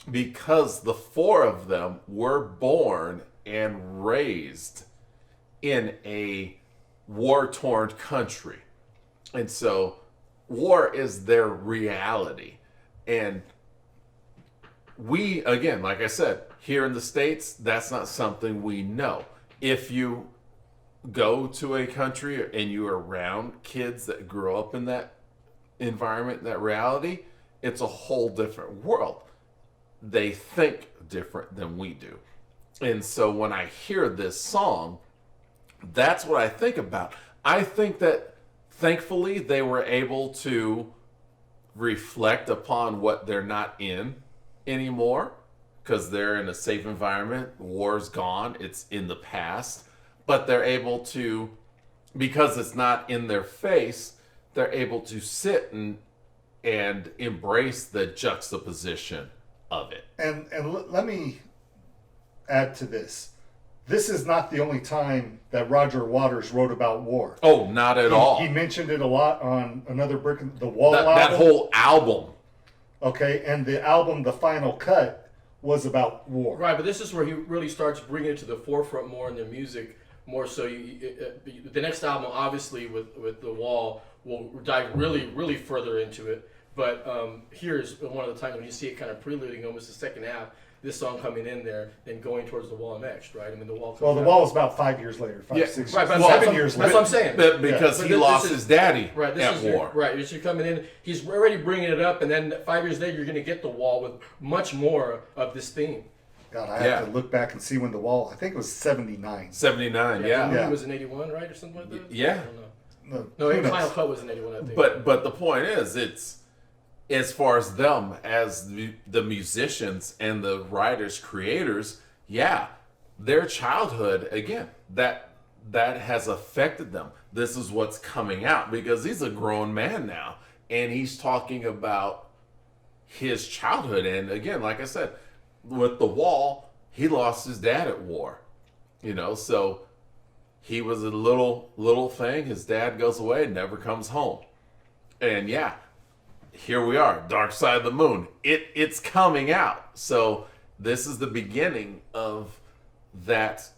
because the four of them were born and raised in a war-torn country. And so war is their reality. And we, again, like I said, here in the States, that's not something we know. If you go to a country and you're around kids that grow up in that environment, that reality, it's a whole different world. They think different than we do. And so when I hear this song, that's what I think about. I think that thankfully they were able to reflect upon what they're not in anymore, because they're in a safe environment. War's gone. It's in the past. But they're able to, because it's not in their face, they're able to sit and embrace the juxtaposition of it. And let me add to this. This is not the only time that Roger Waters wrote about war. Oh, not at all. He mentioned it a lot on Another Brick in the Wall That album. whole album. Okay, and the album, The Final Cut, was about war. Right, but this is where he really starts bringing it to the forefront more in their music, more so. The next album, obviously, with The Wall, will dive really further into it. But here's one of the times when you see it kind of preluding almost the second half, this song coming in there, then going towards The Wall next, right? I mean, The Wall comes Well, The out. Wall was about 5 years later, 5, Yeah, 6 Right, but years, that's 7 years that's later. what I'm saying. Because But he lost his daddy right, this at is war. Right, this is coming in. He's already bringing it up, and then 5 years later, you're going to get The Wall with much more of this theme. God, I have to look back and see when The Wall, I think it was 79. 79, The yeah. movie was in 81, right, or something like that? Yeah. I don't know. No, who knows? Final Cut was in 81, I think. But the point is, it's as far as them as the musicians and the writers, creators, yeah, their childhood, again, that has affected them. This is what's coming out because he's a grown man now and he's talking about his childhood. And again, like I said, with The Wall, he lost his dad at war, so he was a little thing. His dad goes away, never comes home. And yeah, here we are, Dark Side of the Moon. It's coming out. So this is the beginning of that,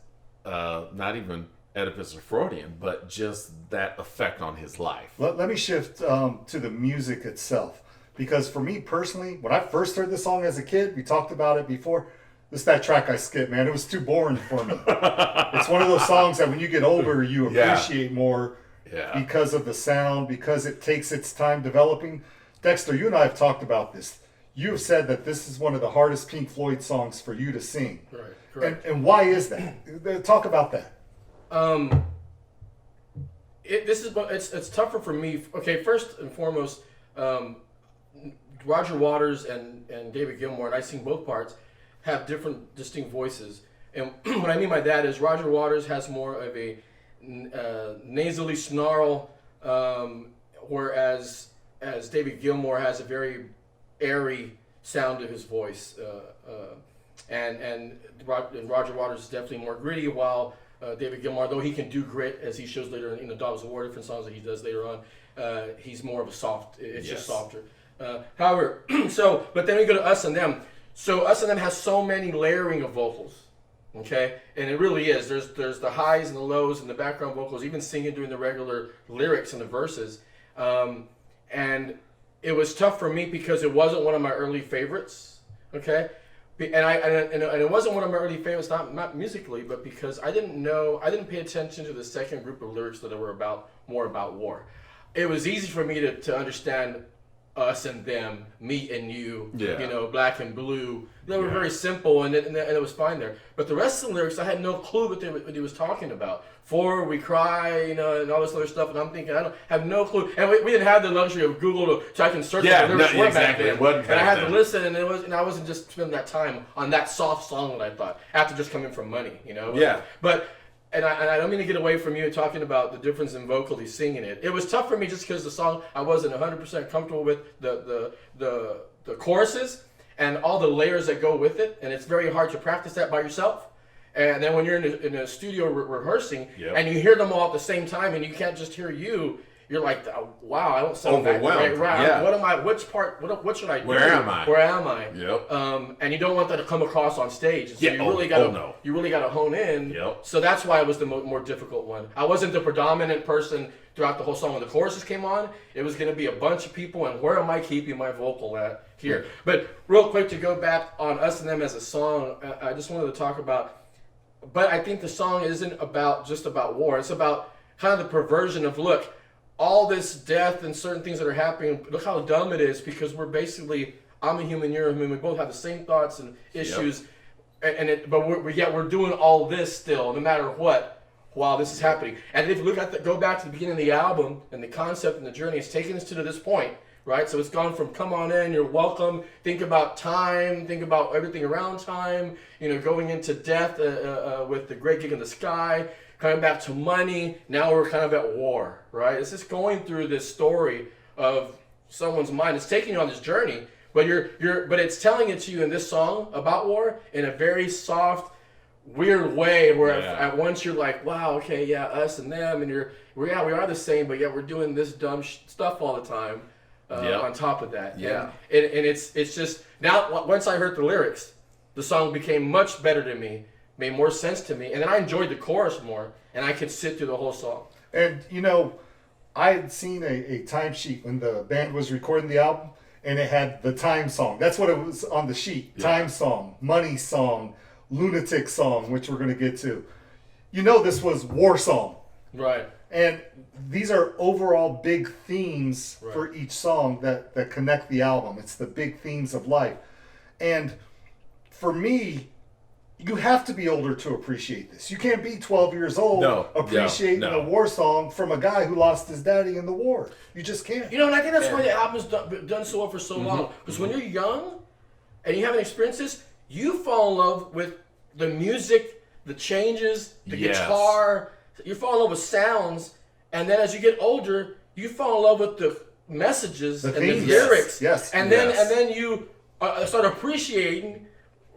not even Oedipus or Freudian, but just that effect on his life. Let me shift to the music itself. Because for me personally, when I first heard the song as a kid, we talked about it before, this that track I skipped, man. It was too boring for me. It's one of those songs that when you get older, you appreciate more because of the sound, because it takes its time developing. Dexter, you and I have talked about this. You have said that this is one of the hardest Pink Floyd songs for you to sing. Right, correct. And why is that? Talk about that. It's tougher for me. Okay, first and foremost, Roger Waters and David Gilmour, and I sing both parts, have different distinct voices. And what I mean by that is Roger Waters has more of a nasally snarl, whereas David Gilmour has a very airy sound to his voice. And Roger Waters is definitely more gritty, while David Gilmour, though he can do grit, as he shows later in the Dogs of War, different songs that he does later on, he's more of a soft, just softer. However, but then we go to Us and Them. So Us and Them has so many layering of vocals, okay? And it really is. There's the highs and the lows and the background vocals, even singing during the regular lyrics and the verses. And it was tough for me because it wasn't one of my early favorites, okay? And it wasn't one of my early favorites, not musically, but because I didn't pay attention to the second group of lyrics that were more about war. It was easy for me to understand us and them, me and you, Yeah. you know, black and blue. They were very simple, and it was fine there. But the rest of the lyrics, I had no clue what he was talking about. For we cry, you know, and all this other stuff, and I'm thinking, I don't have no clue. And we didn't have the luxury of Google so I can search what the lyrics were back then. And I had to listen, and I wasn't just spending that time on that soft song that I thought, after just coming from Money, you know? Yeah. But and I don't mean to get away from you talking about the difference in vocally singing it. It was tough for me just because the song, I wasn't 100% comfortable with the choruses and all the layers that go with it, and it's very hard to practice that by yourself. And then when you're in a studio rehearsing, and you hear them all at the same time, and you can't just hear you, you're like, oh, wow, I don't sound overwhelmed. Right. Yeah. What am I? Which part? What should I do? Where am I? Where am I? Yep. And you don't want that to come across on stage. So Yeah. you really got to hone in. Yep. So that's why it was the more difficult one. I wasn't the predominant person throughout the whole song. When the choruses came on, it was going to be a bunch of people, and where am I keeping my vocal at here? But real quick, to go back on Us and Them as a song, I just wanted to talk about, but I think the song isn't just about war. It's about kind of the perversion of, look, all this death and certain things that are happening, look how dumb it is, because we're basically, I'm a human, you're a human, we both have the same thoughts and issues, but we're doing all this still, no matter what, while this is happening. And if you go back to the beginning of the album, and the concept and the journey, it's taken us to this point, right? So it's gone from come on in, you're welcome, think about time, think about everything around time, you know, going into death with the great gig in the sky, coming back to money, now we're kind of at war, right? It's just going through this story of someone's mind. It's taking you on this journey, but but it's telling it to you in this song about war in a very soft, weird way, where at once you're like, wow, okay, yeah, us and them, and we are the same, but yet we're doing this dumb stuff all the time on top of that. Yeah. And it's just, now once I heard the lyrics, the song became much better to me, made more sense to me, and then I enjoyed the chorus more, and I could sit through the whole song. And, you know, I had seen a timesheet when the band was recording the album, and it had the time song. That's what it was on the sheet. Yeah. Time song, money song, lunatic song, which we're going to get to. You know, this was war song. Right. And these are overall big themes for each song that connect the album. It's the big themes of life. And for me, you have to be older to appreciate this. You can't be 12 years old appreciating a war song from a guy who lost his daddy in the war. You just can't. You know, and I think that's why the album's done so well for so long. Because when you're young and you haven't experienced this, you fall in love with the music, the changes, the guitar. You fall in love with sounds. And then as you get older, you fall in love with the messages and the lyrics. Yes. And then you start appreciating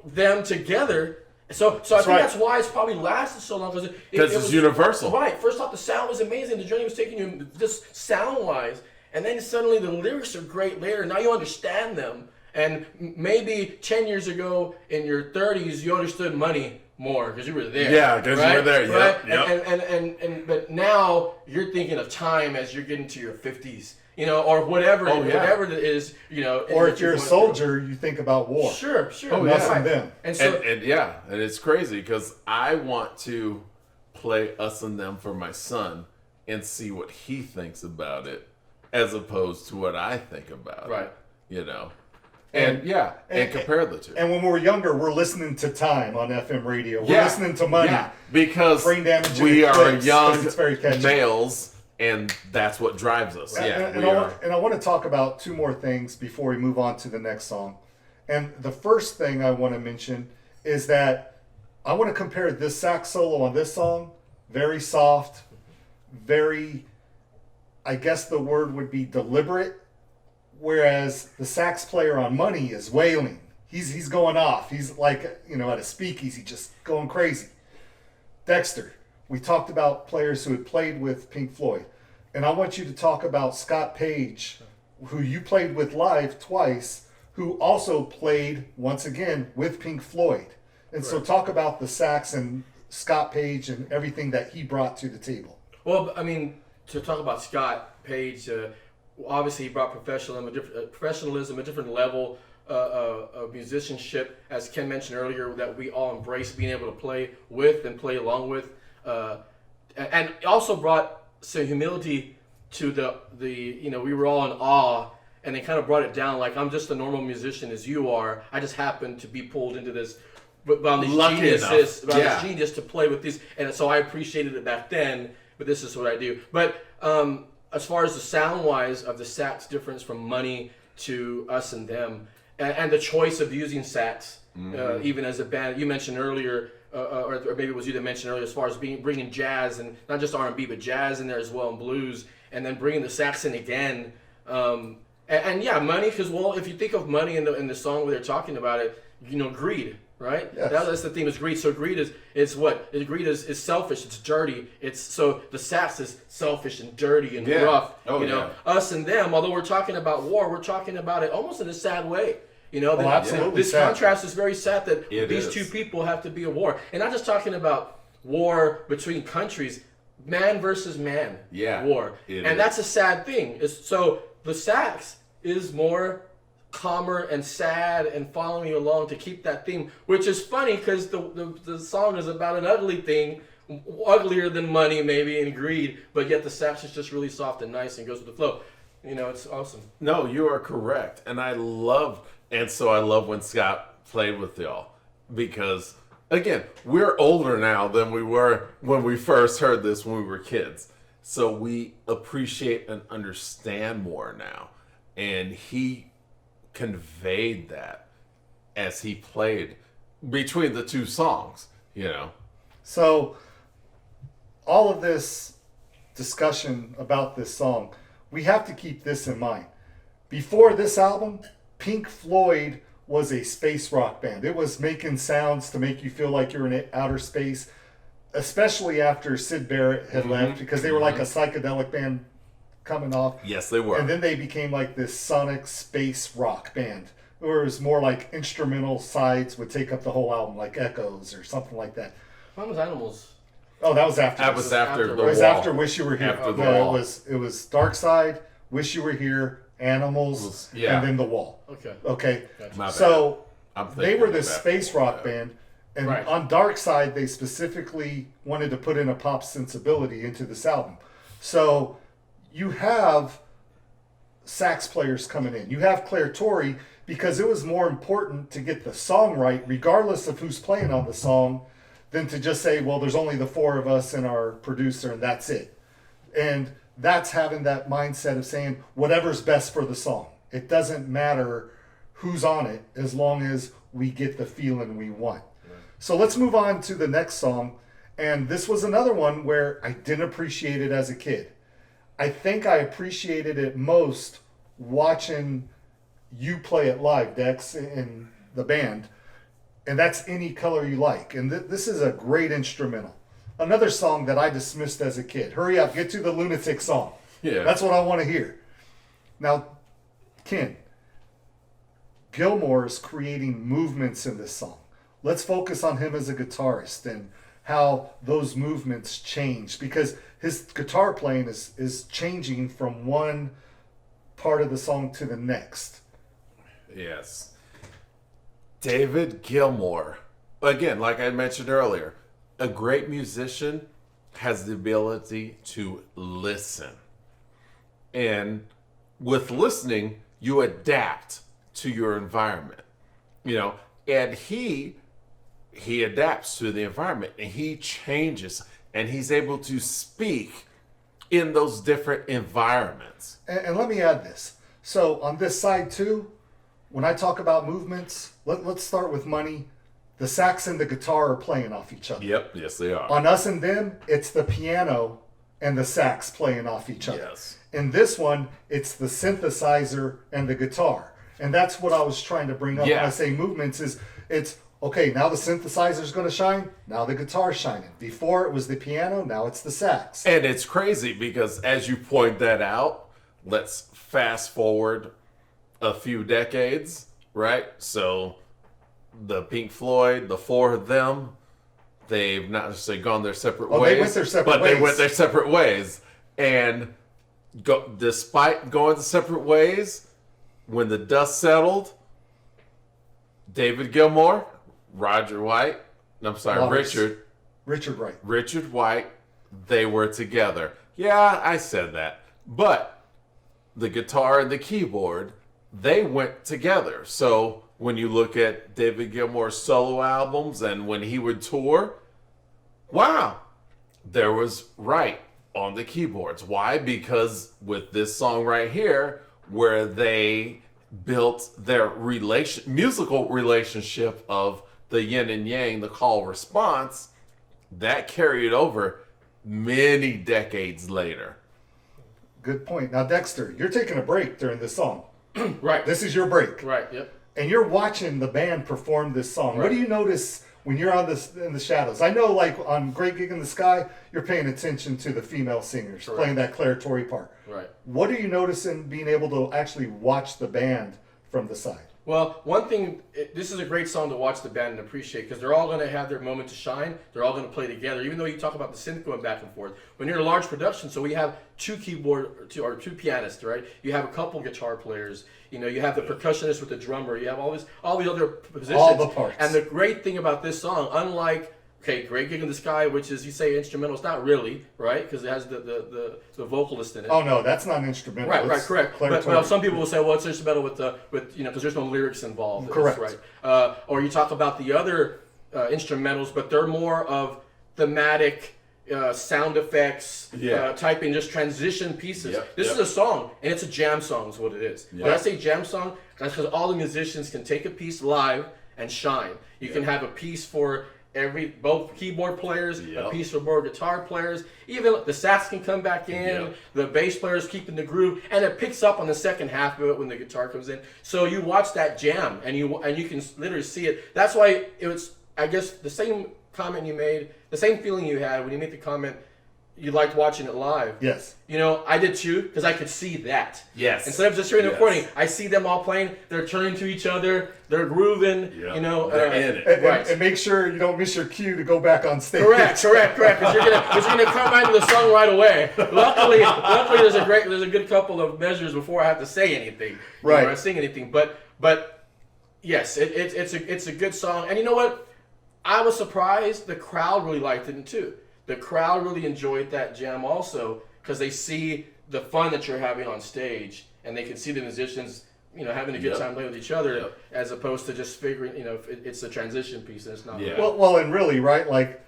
them together. So I think that's why it's probably lasted so long, because it's universal. Right. First off, the sound was amazing. The journey was taking you just sound-wise, and then suddenly the lyrics are great later. Now you understand them, and maybe 10 years ago in your 30s you understood money more because you were there. Yeah, because you were there. Right? Yep. And but now you're thinking of time as you're getting to your 50s. You know, or whatever it is, you know. Or if you're a soldier, you think about war. Sure. Oh, us and them. And so, and it's crazy because I want to play Us and Them for my son and see what he thinks about it, as opposed to what I think about it. You know. And compare the two. And when we're younger, we're listening to Time on FM radio. We're listening to Money. Yeah, because Brain Damage we are Eclipse, young it's very catchy. males. And that's what drives us. And I want to talk about two more things before we move on to the next song. And the first thing I want to mention is that I want to compare this sax solo on this song, very soft, very, I guess the word would be deliberate, whereas the sax player on Money is wailing. He's going off. He's like, you know, at a speakeasy, just going crazy. Dexter, we talked about players who had played with Pink Floyd. And I want you to talk about Scott Page, who you played with live twice, who also played, once again, with Pink Floyd. And so talk about the sax and Scott Page and everything that he brought to the table. Well, I mean, to talk about Scott Page, obviously he brought professionalism, a different level of musicianship, as Ken mentioned earlier, that we all embrace being able to play with and play along with. And also brought some humility to the you know, we were all in awe and they kind of brought it down like I'm just a normal musician as you are. I just happen to be pulled into this, but on these geniuses, this genius to play with these, and so I appreciated it back then. But this is what I do. But as far as the sound wise of the sax difference from Money to Us and Them, and the choice of using sax, even as a band, you mentioned earlier. Or maybe it was you that mentioned earlier, as far as bringing jazz and not just R&B, but jazz in there as well and blues, and then bringing the sax in again. And yeah, Money, because if you think of Money in the song where they're talking about it, greed, right? Yes. That's the theme is greed. So greed is what? Greed is selfish. It's dirty. So the sax is selfish and dirty and rough. Us and Them. Although we're talking about war, we're talking about it almost in a sad way. Absolutely. This sad. Contrast is very sad that these is. two people have to be at war. And not just talking about war between countries, man versus man war. And that's a sad thing. So the sax is more calmer and sad and following you along to keep that theme, which is funny because the song is about an ugly thing, uglier than money maybe and greed, but yet the sax is just really soft and nice and goes with the flow. It's awesome. No, you are correct. And I love when Scott played with y'all because, again, we're older now than we were when we first heard this when we were kids. So we appreciate and understand more now. And he conveyed that as he played between the two songs, So all of this discussion about this song, we have to keep this in mind. Before this album, Pink Floyd was a space rock band. It was making sounds to make you feel like you're in outer space, especially after Syd Barrett had left, because they were like a psychedelic band coming off. Yes, they were. And then they became like this sonic space rock band, where it was more like instrumental sides would take up the whole album, like Echoes or something like that. When was Animals? Oh, that was after. That was after the It was Wall. after Wish You Were Here. After the No, Wall. it was Dark Side, Wish You Were Here, Animals, and then The Wall. Okay. My bad. So I'm they thinking were of this that. space rock band, and Right. on Dark Side they specifically wanted to put in a pop sensibility into this album. So you have sax players coming in. You have Claire Torrey because it was more important to get the song right, regardless of who's playing on the song, than to just say, well, there's only the four of us and our producer, and that's it. And that's having that mindset of saying whatever's best for the song. It doesn't matter who's on it as long as we get the feeling we want. Right. So let's move on to the next song. And this was another one where I didn't appreciate it as a kid. I think I appreciated it most watching you play it live, Dex, in the band. And that's Any Color You Like. And this is a great instrumental. Another song that I dismissed as a kid. Hurry up, get to the Lunatic song. Yeah. That's what I want to hear. Now, Ken, Gilmore is creating movements in this song. Let's focus on him as a guitarist and how those movements change, because his guitar playing is changing from one part of the song to the next. Yes. David Gilmour, again, like I mentioned earlier, a great musician has the ability to listen. And with listening, you adapt to your environment. And he adapts to the environment and he changes and he's able to speak in those different environments. And let me add this. So on this side too, when I talk about movements, let's start with Money. The sax and the guitar are playing off each other. Yep, yes they are. On Us and Them, it's the piano and the sax playing off each other. Yes. In this one, it's the synthesizer and the guitar. And that's what I was trying to bring up when I say movements is it's, okay, now the synthesizer's going to shine, now the guitar's shining. Before it was the piano, now it's the sax. And it's crazy because as you point that out, let's fast forward a few decades, right? So the Pink Floyd, the four of them, they've not necessarily gone their separate ways. They went their separate ways. But they went their separate ways. And despite going the separate ways, when the dust settled, David Gilmour, Richard White, Richard White, they were together. Yeah, I said that. But the guitar and the keyboard, they went together. So when you look at David Gilmour's solo albums and when he would tour, wow, there was Wright on the keyboards. Why? Because with this song right here, where they built their musical relationship of the yin and yang, the call response, that carried over many decades later. Good point. Now, Dexter, you're taking a break during this song. Right. This is your break. Right. Yep. And you're watching the band perform this song. Right. What do you notice when you're in the shadows? I know, like on Great Gig in the Sky, you're paying attention to the female singers playing that Claire Torrey part. Right. What are you noticing being able to actually watch the band from the side? Well, one thing, this is a great song to watch the band and appreciate because they're all going to have their moment to shine. They're all going to play together, even though you talk about the synth going back and forth. When you're a large production, so we have two two pianists, right? You have a couple guitar players. You know, you have the percussionist with the drummer. You have all the other positions. All the parts. And the great thing about this song, unlike Great Gig in the Sky, which is, you say instrumental, it's not really, right? Because it has the vocalist in it. Oh no, that's not instrumental. Right, It's correct. Claire But Torrey. some people will say, well, it's instrumental with because there's no lyrics involved. Correct. Right. Or you talk about the other instrumentals, but they're more of thematic sound effects, typing, just transition pieces. This is a song, and it's a jam song is what it is. When I say jam song, that's because all the musicians can take a piece live and shine. You can have a piece for both keyboard players, a piece for both guitar players, even the sax can come back in, the bass players keeping the groove, and it picks up on the second half of it when the guitar comes in. So you watch that jam, and you can literally see it. That's why it was, I guess, the same comment you made, the same feeling you had when you made the comment you liked watching it live. Yes. You know, I did too, because I could see that. Yes. Instead of just hearing the recording, I see them all playing, they're turning to each other, they're grooving, you know. They're in it. And make sure you don't miss your cue to go back on stage. Correct, because you're gonna come into the song right away. Luckily, there's a good couple of measures before I have to say anything, right? Or sing anything. But yes, it's a good song. And you know what? I was surprised the crowd really liked it too. The crowd really enjoyed that jam also because they see the fun that you're having on stage, and they can see the musicians, you know, having a good time playing with each other, as opposed to just figuring, you know, it's a transition piece and it's not. Well, and really, right? Like,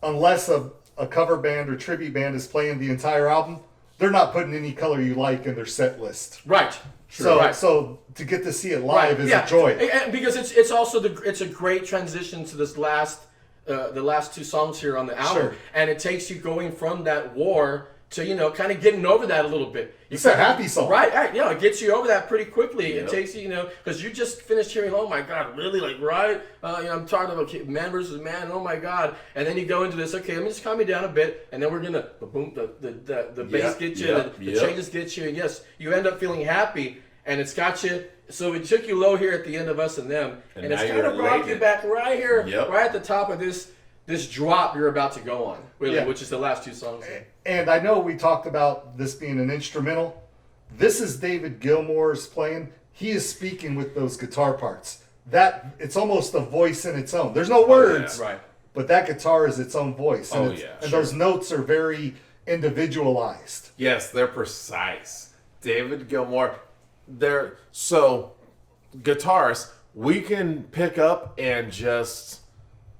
unless a cover band or tribute band is playing the entire album, they're not putting any color you like in their set list. Right. So to get to see it live is a joy. And because it's also it's a great transition to this the last two songs here on the album, and it takes you going from that war to, you know, kind of getting over that a little bit. It's a happy song, right? You know, it gets you over that pretty quickly. It takes you, you know, because you just finished hearing, oh my God, really, like, right? You know, I'm talking about man versus man, oh my God, and then you go into this. Okay, let me just calm you down a bit, and then we're gonna boom, the bass gets you, the changes get you, and yes, you end up feeling happy, and it's got you. So it took you low here at the end of Us and Them, and it's kind of brought you back right here, right at the top of this drop you're about to go on, really, which is the last two songs. And I know we talked about this being an instrumental. This is David Gilmour's playing. He is speaking with those guitar parts. That it's almost a voice in its own. There's no words, right? But that guitar is its own voice. And those notes are very individualized. Yes, they're precise. David Gilmour. So guitarists, we can pick up and just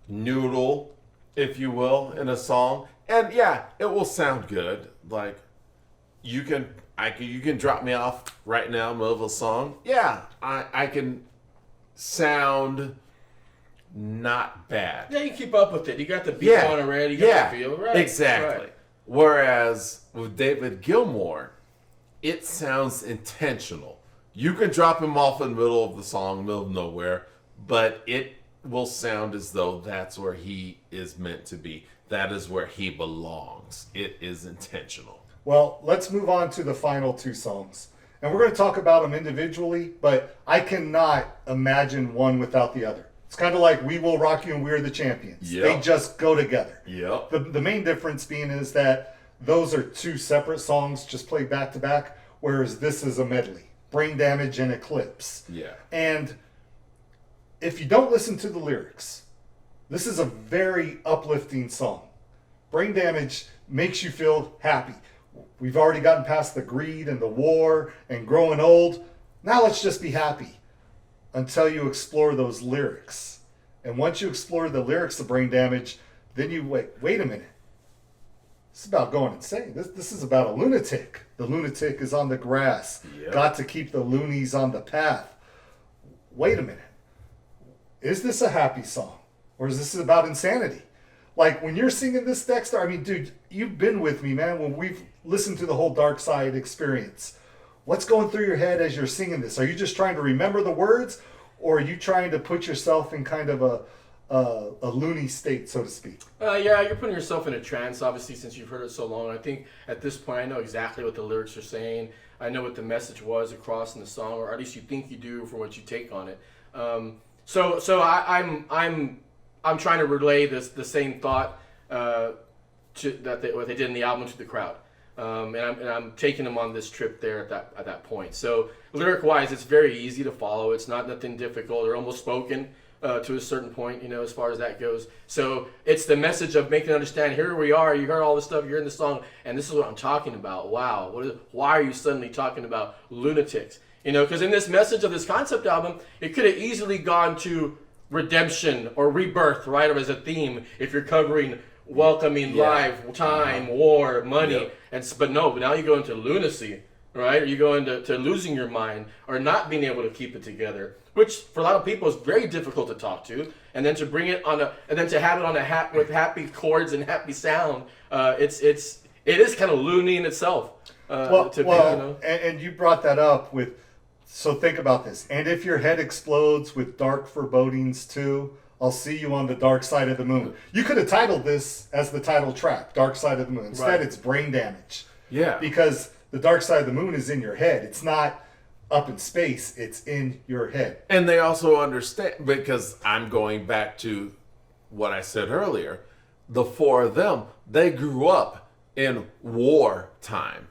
noodle, if you will, in a song, and it will sound good. Like you can drop me off right now in the middle of a song. I can sound not bad. Yeah, you keep up with it. You got the beat on already. You got the feel, right? Exactly. Right. Whereas with David Gilmour, it sounds intentional. You can drop him off in the middle of the song, middle of nowhere, but it will sound as though that's where he is meant to be. That is where he belongs. It is intentional. Well, let's move on to the final two songs. And we're going to talk about them individually, but I cannot imagine one without the other. It's kind of like We Will Rock You and We're the Champions. They just go together. The main difference being is that those are two separate songs just played back to back, whereas this is a medley. Brain Damage and Eclipse. And if you don't listen to the lyrics, this is a very uplifting song. Brain Damage makes you feel happy. We've already gotten past the greed and the war and growing old. Now let's just be happy until you explore those lyrics. And once you explore the lyrics of Brain Damage, then you wait a minute. This is about going insane. This is about a lunatic. The lunatic is on the grass. Yep. Got to keep the loonies on the path. Wait a minute. Is this a happy song? Or is this about insanity? Like, when you're singing this, Dexter, I mean, dude, you've been with me, man, when we've listened to the whole Dark Side experience. What's going through your head as you're singing this? Are you just trying to remember the words? Or are you trying to put yourself in kind of a loony state, so to speak? Yeah, you're putting yourself in a trance, obviously, since you've heard it so long. I think at this point, I know exactly what the lyrics are saying. I know what the message was across in the song, or at least you think you do from what you take on it. So I'm trying to relay the same thought what they did in the album to the crowd, and I'm taking them on this trip there at that point. So lyric wise, it's very easy to follow. It's not nothing difficult. They're almost spoken to a certain point, as far as that goes. So it's the message of making them understand. Here we are. You heard all this stuff. You're in the song, and this is what I'm talking about. Wow, why are you suddenly talking about lunatics? Because in this message of this concept album, it could have easily gone to redemption or rebirth, right, or as a theme if you're covering welcoming life, time, war, money, but now you go into lunacy, right? Or you go into losing your mind or not being able to keep it together, which for a lot of people is very difficult to talk to, and then to bring it and then to have it on with happy chords and happy sound, it is kind of loony in itself. And you brought that up with. So think about this. And if your head explodes with dark forebodings too, I'll see you on the dark side of the moon. You could have titled this as the title track, Dark Side of the Moon. Instead, It's Brain Damage. Yeah. Because the dark side of the moon is in your head. It's not up in space. It's in your head. And they also understand, because I'm going back to what I said earlier, the four of them, they grew up in war time,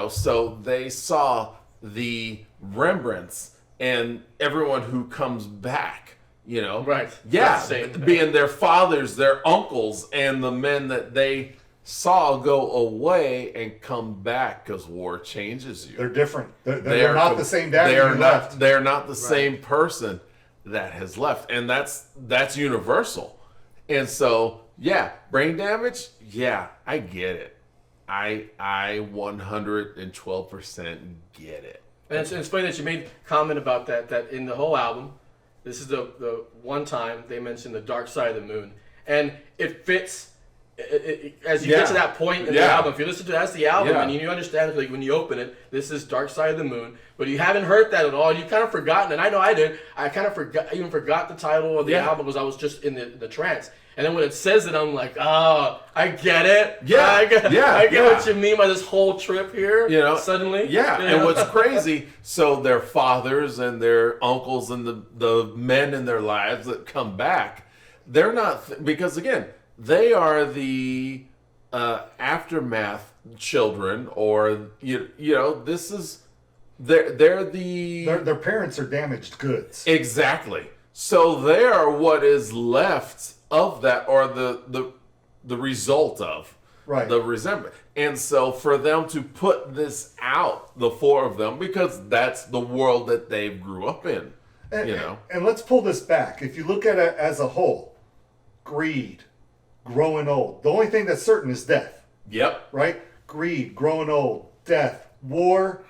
so they saw the Rembrandts and everyone who comes back, Right. Yeah, being their fathers, their uncles, and the men that they saw go away and come back, because war changes you. They're different. They're not the same dad who left. They're not the same person that has left, and that's universal. And so, Brain Damage. Yeah, I get it. I 112% get it. And it's funny that you made a comment about that in the whole album, this is the one time they mentioned the dark side of the moon. And it fits as you get to that point in the album. If you listen to that's the album and you understand, like when you open it, this is Dark Side of the Moon. But you haven't heard that at all. You've kind of forgotten, and I know I did. I kind of forgot the title of the album because I was just in the trance. And then when it says it, I'm like, oh, I get it. I get what you mean by this whole trip here. Suddenly. Yeah, and what's crazy, so their fathers and their uncles and the men in their lives that come back, they're not, because again, they are the aftermath children, or this is their parents are damaged goods. Exactly. So they are what is left of that, or the result of the resentment. And so for them to put this out, the four of them, because that's the world that they grew up in, And let's pull this back. If you look at it as a whole, greed, growing old. The only thing that's certain is death. Yep. Right? Greed, growing old, death, war.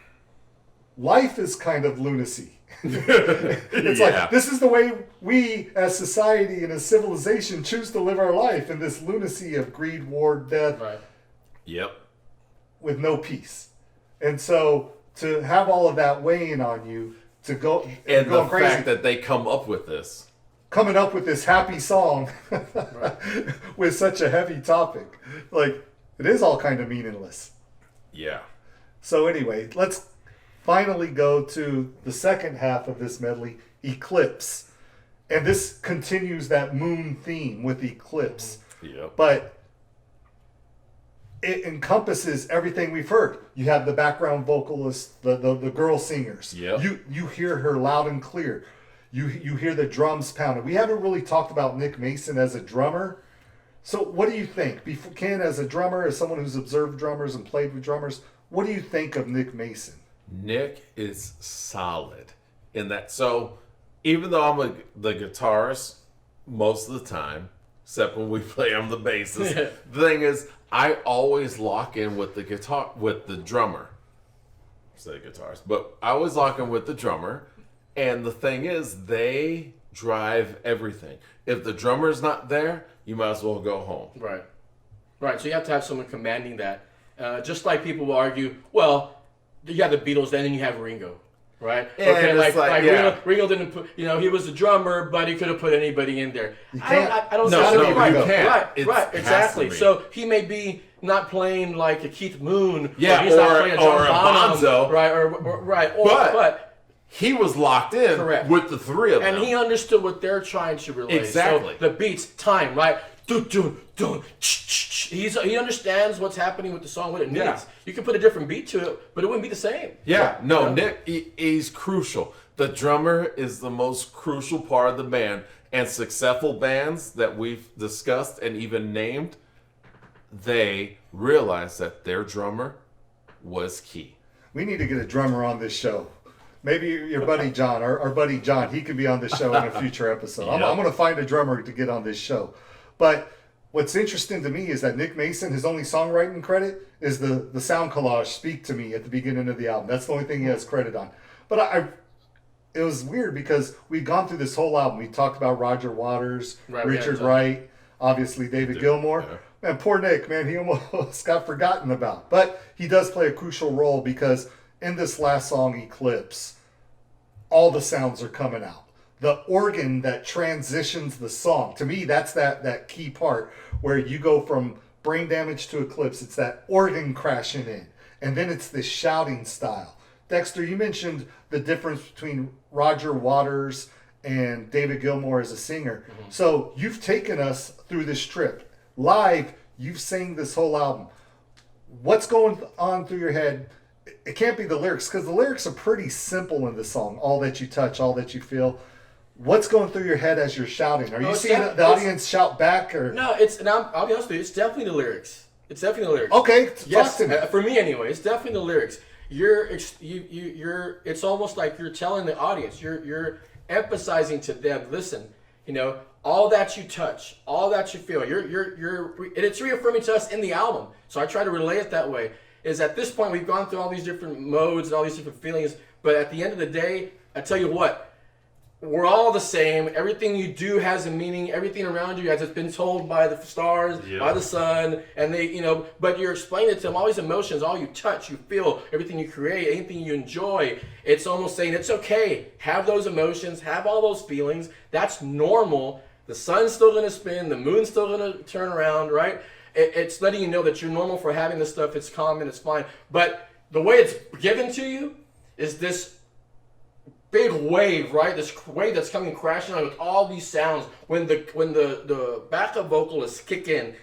Life is kind of lunacy. It's like, this is the way we as society and as civilization choose to live our life, in this lunacy of greed, war, death. Right. Yep. With no peace. And so to have all of that weighing on you, to go and go the crazy, fact that they come up with this. Coming up with this happy song with such a heavy topic. Like, it is all kind of meaningless. Yeah. So anyway, let's finally go to the second half of this medley, Eclipse. And this continues that moon theme with Eclipse. Yep. But it encompasses everything we've heard. You have the background vocalist, the girl singers. Yep. You hear her loud and clear. You hear the drums pounding. We haven't really talked about Nick Mason as a drummer, So what do you think? Ken, as a drummer, as someone who's observed drummers and played with drummers, what do you think of Nick Mason? Nick is solid in that. So even though I'm the guitarist most of the time, except when we play, I'm the bassist. The thing is, I always lock in with the drummer. Say guitarist, but I always lock in with the drummer. And the thing is, they drive everything. If the drummer's not there, you might as well go home. Right. Right. So you have to have someone commanding that. Just like people will argue, well, you have the Beatles, then you have Ringo. Right? Yeah, okay, like yeah. Ringo didn't put, he was a drummer, but he could have put anybody in there. You can't. I don't No, know. Right, you can't. Right, It exactly. has to be. So he may be not playing like a Keith Moon, Yeah, or he's not playing a John or a Bonham, Bonzo. right, But he was locked in Correct. with the three of them. and he understood what they're trying to relay. Exactly. So the beats, time, right? Dun, dun, dun, he understands what's happening with the song, what it needs. Yeah. You can put a different beat to it, but it wouldn't be the same. Yeah, no, Nick, he's crucial. The drummer is the most crucial part of the band, and successful bands that we've discussed and even named, they realize that their drummer was key. We need to get a drummer on this show. Maybe your buddy John, our buddy John, he could be on this show in a future episode. I'm going to find a drummer to get on this show. But what's interesting to me is that Nick Mason, his only songwriting credit is the sound collage, Speak to Me, at the beginning of the album. That's the only thing he has credit on. But it was weird because we'd gone through this whole album. We talked about Roger Waters, Richard Wright, obviously David Gilmour. Yeah. Man, poor Nick, man, he almost got forgotten about. But he does play a crucial role because in this last song, Eclipse, all the sounds are coming out. The organ that transitions the song, to me, that's that key part where you go from Brain Damage to Eclipse. It's that organ crashing in. And then it's this shouting style. Dexter, you mentioned the difference between Roger Waters and David Gilmour as a singer. Mm-hmm. So you've taken us through this trip. Live, you've sang this whole album. What's going on through your head? It can't be the lyrics, because the lyrics are pretty simple in the song. All that you touch, all that you feel. What's going through your head as you're shouting? Are you seeing the audience shout back? Or no, I'll be honest with you, it's definitely the lyrics. It's definitely the lyrics. Okay, yes, talk to me. For me anyway, it's definitely the lyrics. It's almost like you're telling the audience, you're emphasizing to them, listen, all that you touch, all that you feel, and it's reaffirming to us in the album. So I try to relay it that way. Is at this point we've gone through all these different modes and all these different feelings, but at the end of the day, I tell you what, we're all the same. Everything you do has a meaning. Everything around you has been told by the stars, by the sun, and they, but you're explaining to them all these emotions, all you touch, you feel, everything you create, anything you enjoy. It's almost saying it's okay. Have those emotions, have all those feelings. That's normal. The sun's still going to spin. The moon's still going to turn around, right? It's letting you know that you're normal for having this stuff. It's common. It's fine. But the way it's given to you is this big wave, right? This wave that's coming crashing on with all these sounds. When the backup vocalists kick in,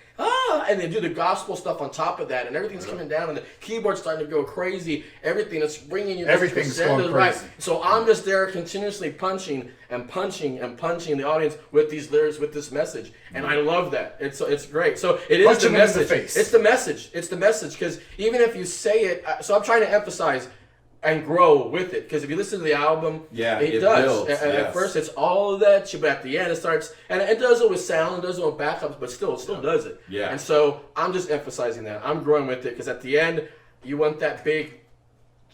and they do the gospel stuff on top of that, and everything's coming down, and the keyboard's starting to go crazy. Everything is bringing you. Everything's going crazy. Right. So I'm just there continuously punching the audience with these lyrics, with this message, and I love that. It's great. So it is the message. It's the message. It's the message, because even if you say it, so I'm trying to emphasize and grow with it, because if you listen to the album, it does. Builds, At first, it's all of that, but at the end, it starts, and it does it with sound, it does it with backups, but still, does it. Yeah. And so I'm just emphasizing that. I'm growing with it, because at the end, you want that big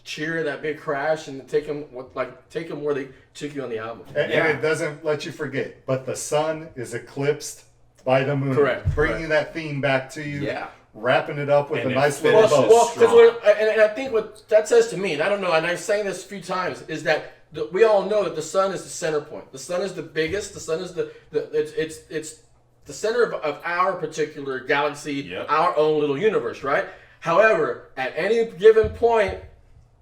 cheer, that big crash, and take them where they took you on the album. And it doesn't let you forget, but the sun is eclipsed by the moon. Correct. Bringing that theme back to you. Yeah. Wrapping it up with And a it nice little finishes bow. And I think what that says to me, and I don't know, and I've saying this a few times, is that we all know that the sun is the center point. The sun is the biggest. The sun is it's the center of our particular galaxy, our own little universe, right? However, at any given point,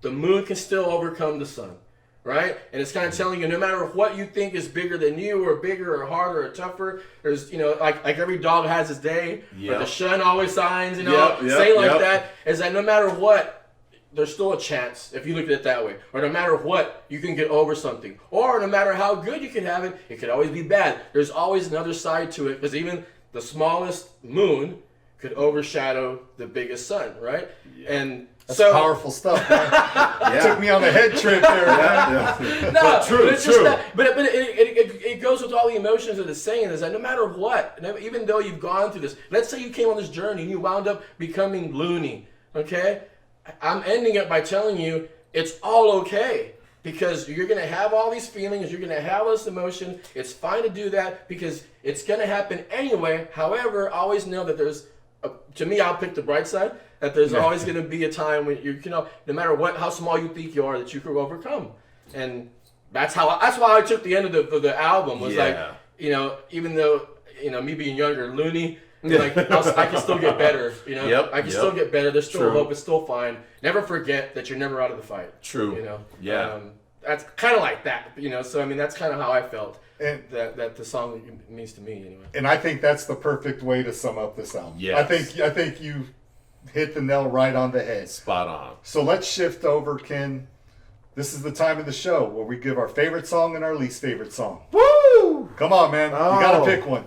the moon can still overcome the sun. Right? And it's kind of telling you, no matter what you think is bigger than you, or bigger, or harder, or tougher, there's, like every dog has his day, but the sun always shines, saying that, is that no matter what, there's still a chance, if you look at it that way. Or no matter what, you can get over something. Or no matter how good you can have it, it could always be bad. There's always another side to it, because even the smallest moon could overshadow the biggest sun, right? Yeah. And That's so powerful stuff, man. Took me on a head trip there, man. no, But true, but it's just true. that, but it goes with all the emotions that it's saying is that no matter what, even though you've gone through this, let's say you came on this journey and you wound up becoming loony, okay? I'm ending it by telling you it's all okay. Because you're going to have all these feelings, you're going to have this emotion. It's fine to do that because it's going to happen anyway. However, always know that there's, to me, I'll pick the bright side, that there's always going to be a time when no matter how small you think you are, that you can overcome. And that's why I took the end of the album was like, even though, me being younger, loony, like I can still get better, I can still get better. There's still hope. It's still fine. Never forget that you're never out of the fight. True. That's kind of like that. So I mean that's kind of how I felt. And that the song means to me anyway. And I think that's the perfect way to sum up this album. Yes. I think you hit the nail right on the head. Spot on. So let's shift over, Ken. This is the time of the show where we give our favorite song and our least favorite song. Woo! Come on, man. You gotta pick one.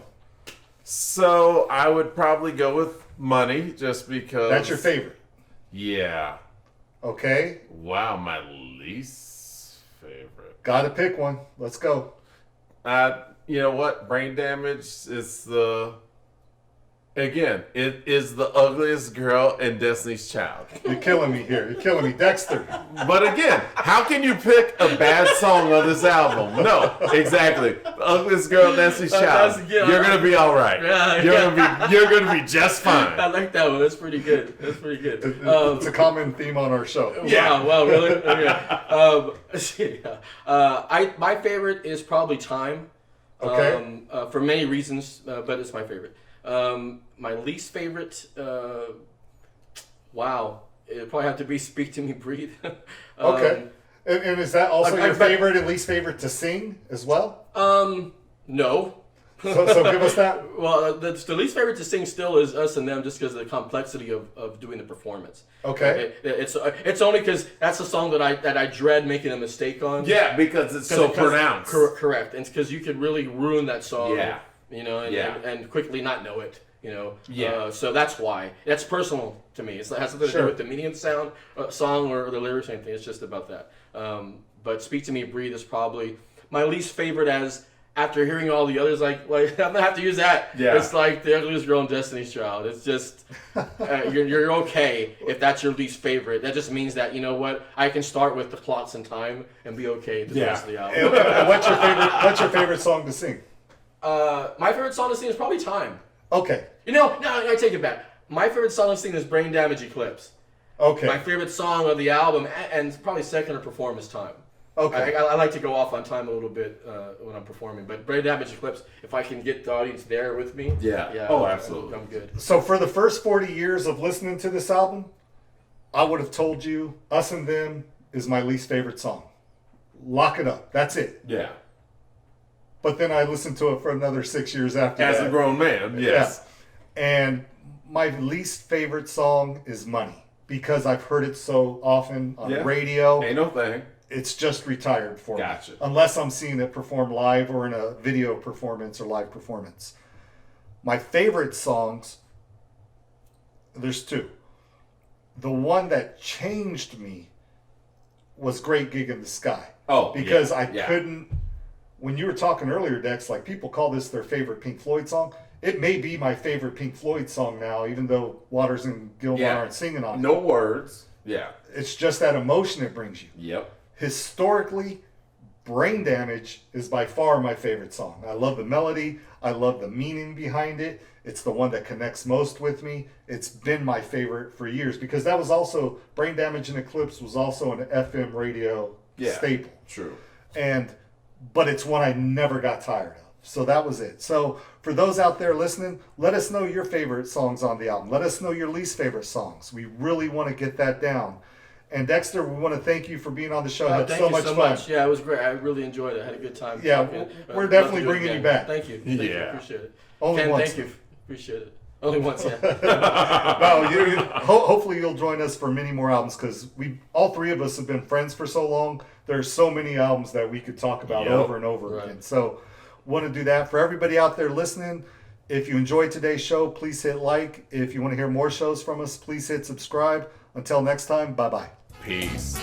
So I would probably go with Money, just because. That's your favorite. Yeah. Okay. Wow, my least favorite. Gotta pick one. Let's go. You know what? Brain Damage is it is the ugliest girl in Destiny's Child. You're killing me here. You're killing me. Dexter. But again, how can you pick a bad song on this album? No, exactly. The ugliest girl in Destiny's Child. You're gonna be all right. You're gonna be just fine. I like that one. That's pretty good. It's a common theme on our show. Yeah. Wow, really? Okay. My favorite is probably Time. Okay. For many reasons, but it's my favorite. My least favorite, wow, it'd probably have to be Speak to Me, Breathe. Okay. And is that also your favorite and least favorite to sing as well? No. So give us that. Well, the least favorite to sing still is Us and Them, just because of the complexity of doing the performance. Okay. It's only because that's a song that I dread making a mistake on. Yeah, because it's so pronounced. Correct, and it's because you could really ruin that song. Yeah. And quickly not know it. Yeah. So that's why. That's personal to me. It has something to do with the meaning of the song or the lyrics or anything. It's just about that. But Speak to Me, Breathe is probably my least favorite. As after hearing all the others, like I'm gonna have to use that. Yeah. It's like The Ugliest Girl in Destiny's Child. It's just you're okay if that's your least favorite. That just means that I can start with The Clocks in Time and be okay the rest of the album. And what's your favorite song to sing? My favorite song to sing is probably Time. Okay. No, I take it back. My favorite song to sing is Brain Damage, Eclipse. Okay. My favorite song of the album, and probably second or perform, is Time. Okay. I like to go off on time a little bit when I'm performing, but Brain Damage, Eclipse, if I can get the audience there with me, absolutely. I'm good. So for the first 40 years of listening to this album, I would have told you Us and Them is my least favorite song. Lock it up. That's it. Yeah. But then I listened to it for another 6 years after that. As a grown man, yes. Yeah. And my least favorite song is Money because I've heard it so often on radio. Ain't no thing. It's just retired for Gotcha. me. Unless I'm seeing it performed live or in a video performance or live performance. My favorite songs, there's two. The one that changed me was Great Gig in the Sky. Oh, because I couldn't. When you were talking earlier, Dex, like people call this their favorite Pink Floyd song. It may be my favorite Pink Floyd song now, even though Waters and Gilmour aren't singing on it. No words. Yeah. It's just that emotion it brings you. Yep. Historically, Brain Damage is by far my favorite song. I love the melody. I love the meaning behind it. It's the one that connects most with me. It's been my favorite for years because that was also, Brain Damage and Eclipse was also an FM radio staple. True. But it's one I never got tired of. So that was it. So for those out there listening, let us know your favorite songs on the album. Let us know your least favorite songs. We really want to get that down. And Dexter, we want to thank you for being on the show. I had so much fun. Yeah, it was great. I really enjoyed it. I had a good time. Yeah, we're definitely bringing you back. Thank you. Thank you. Appreciate it. Only Ken, once. thank you. Appreciate it. Only once, yeah. No, hopefully you'll join us for many more albums because all three of us have been friends for so long. There's so many albums that we could talk about over and over again. So want to do that. For everybody out there listening, If you enjoyed today's show, please hit like. If you want to hear more shows from us, please hit subscribe. Until next time, bye-bye. Peace.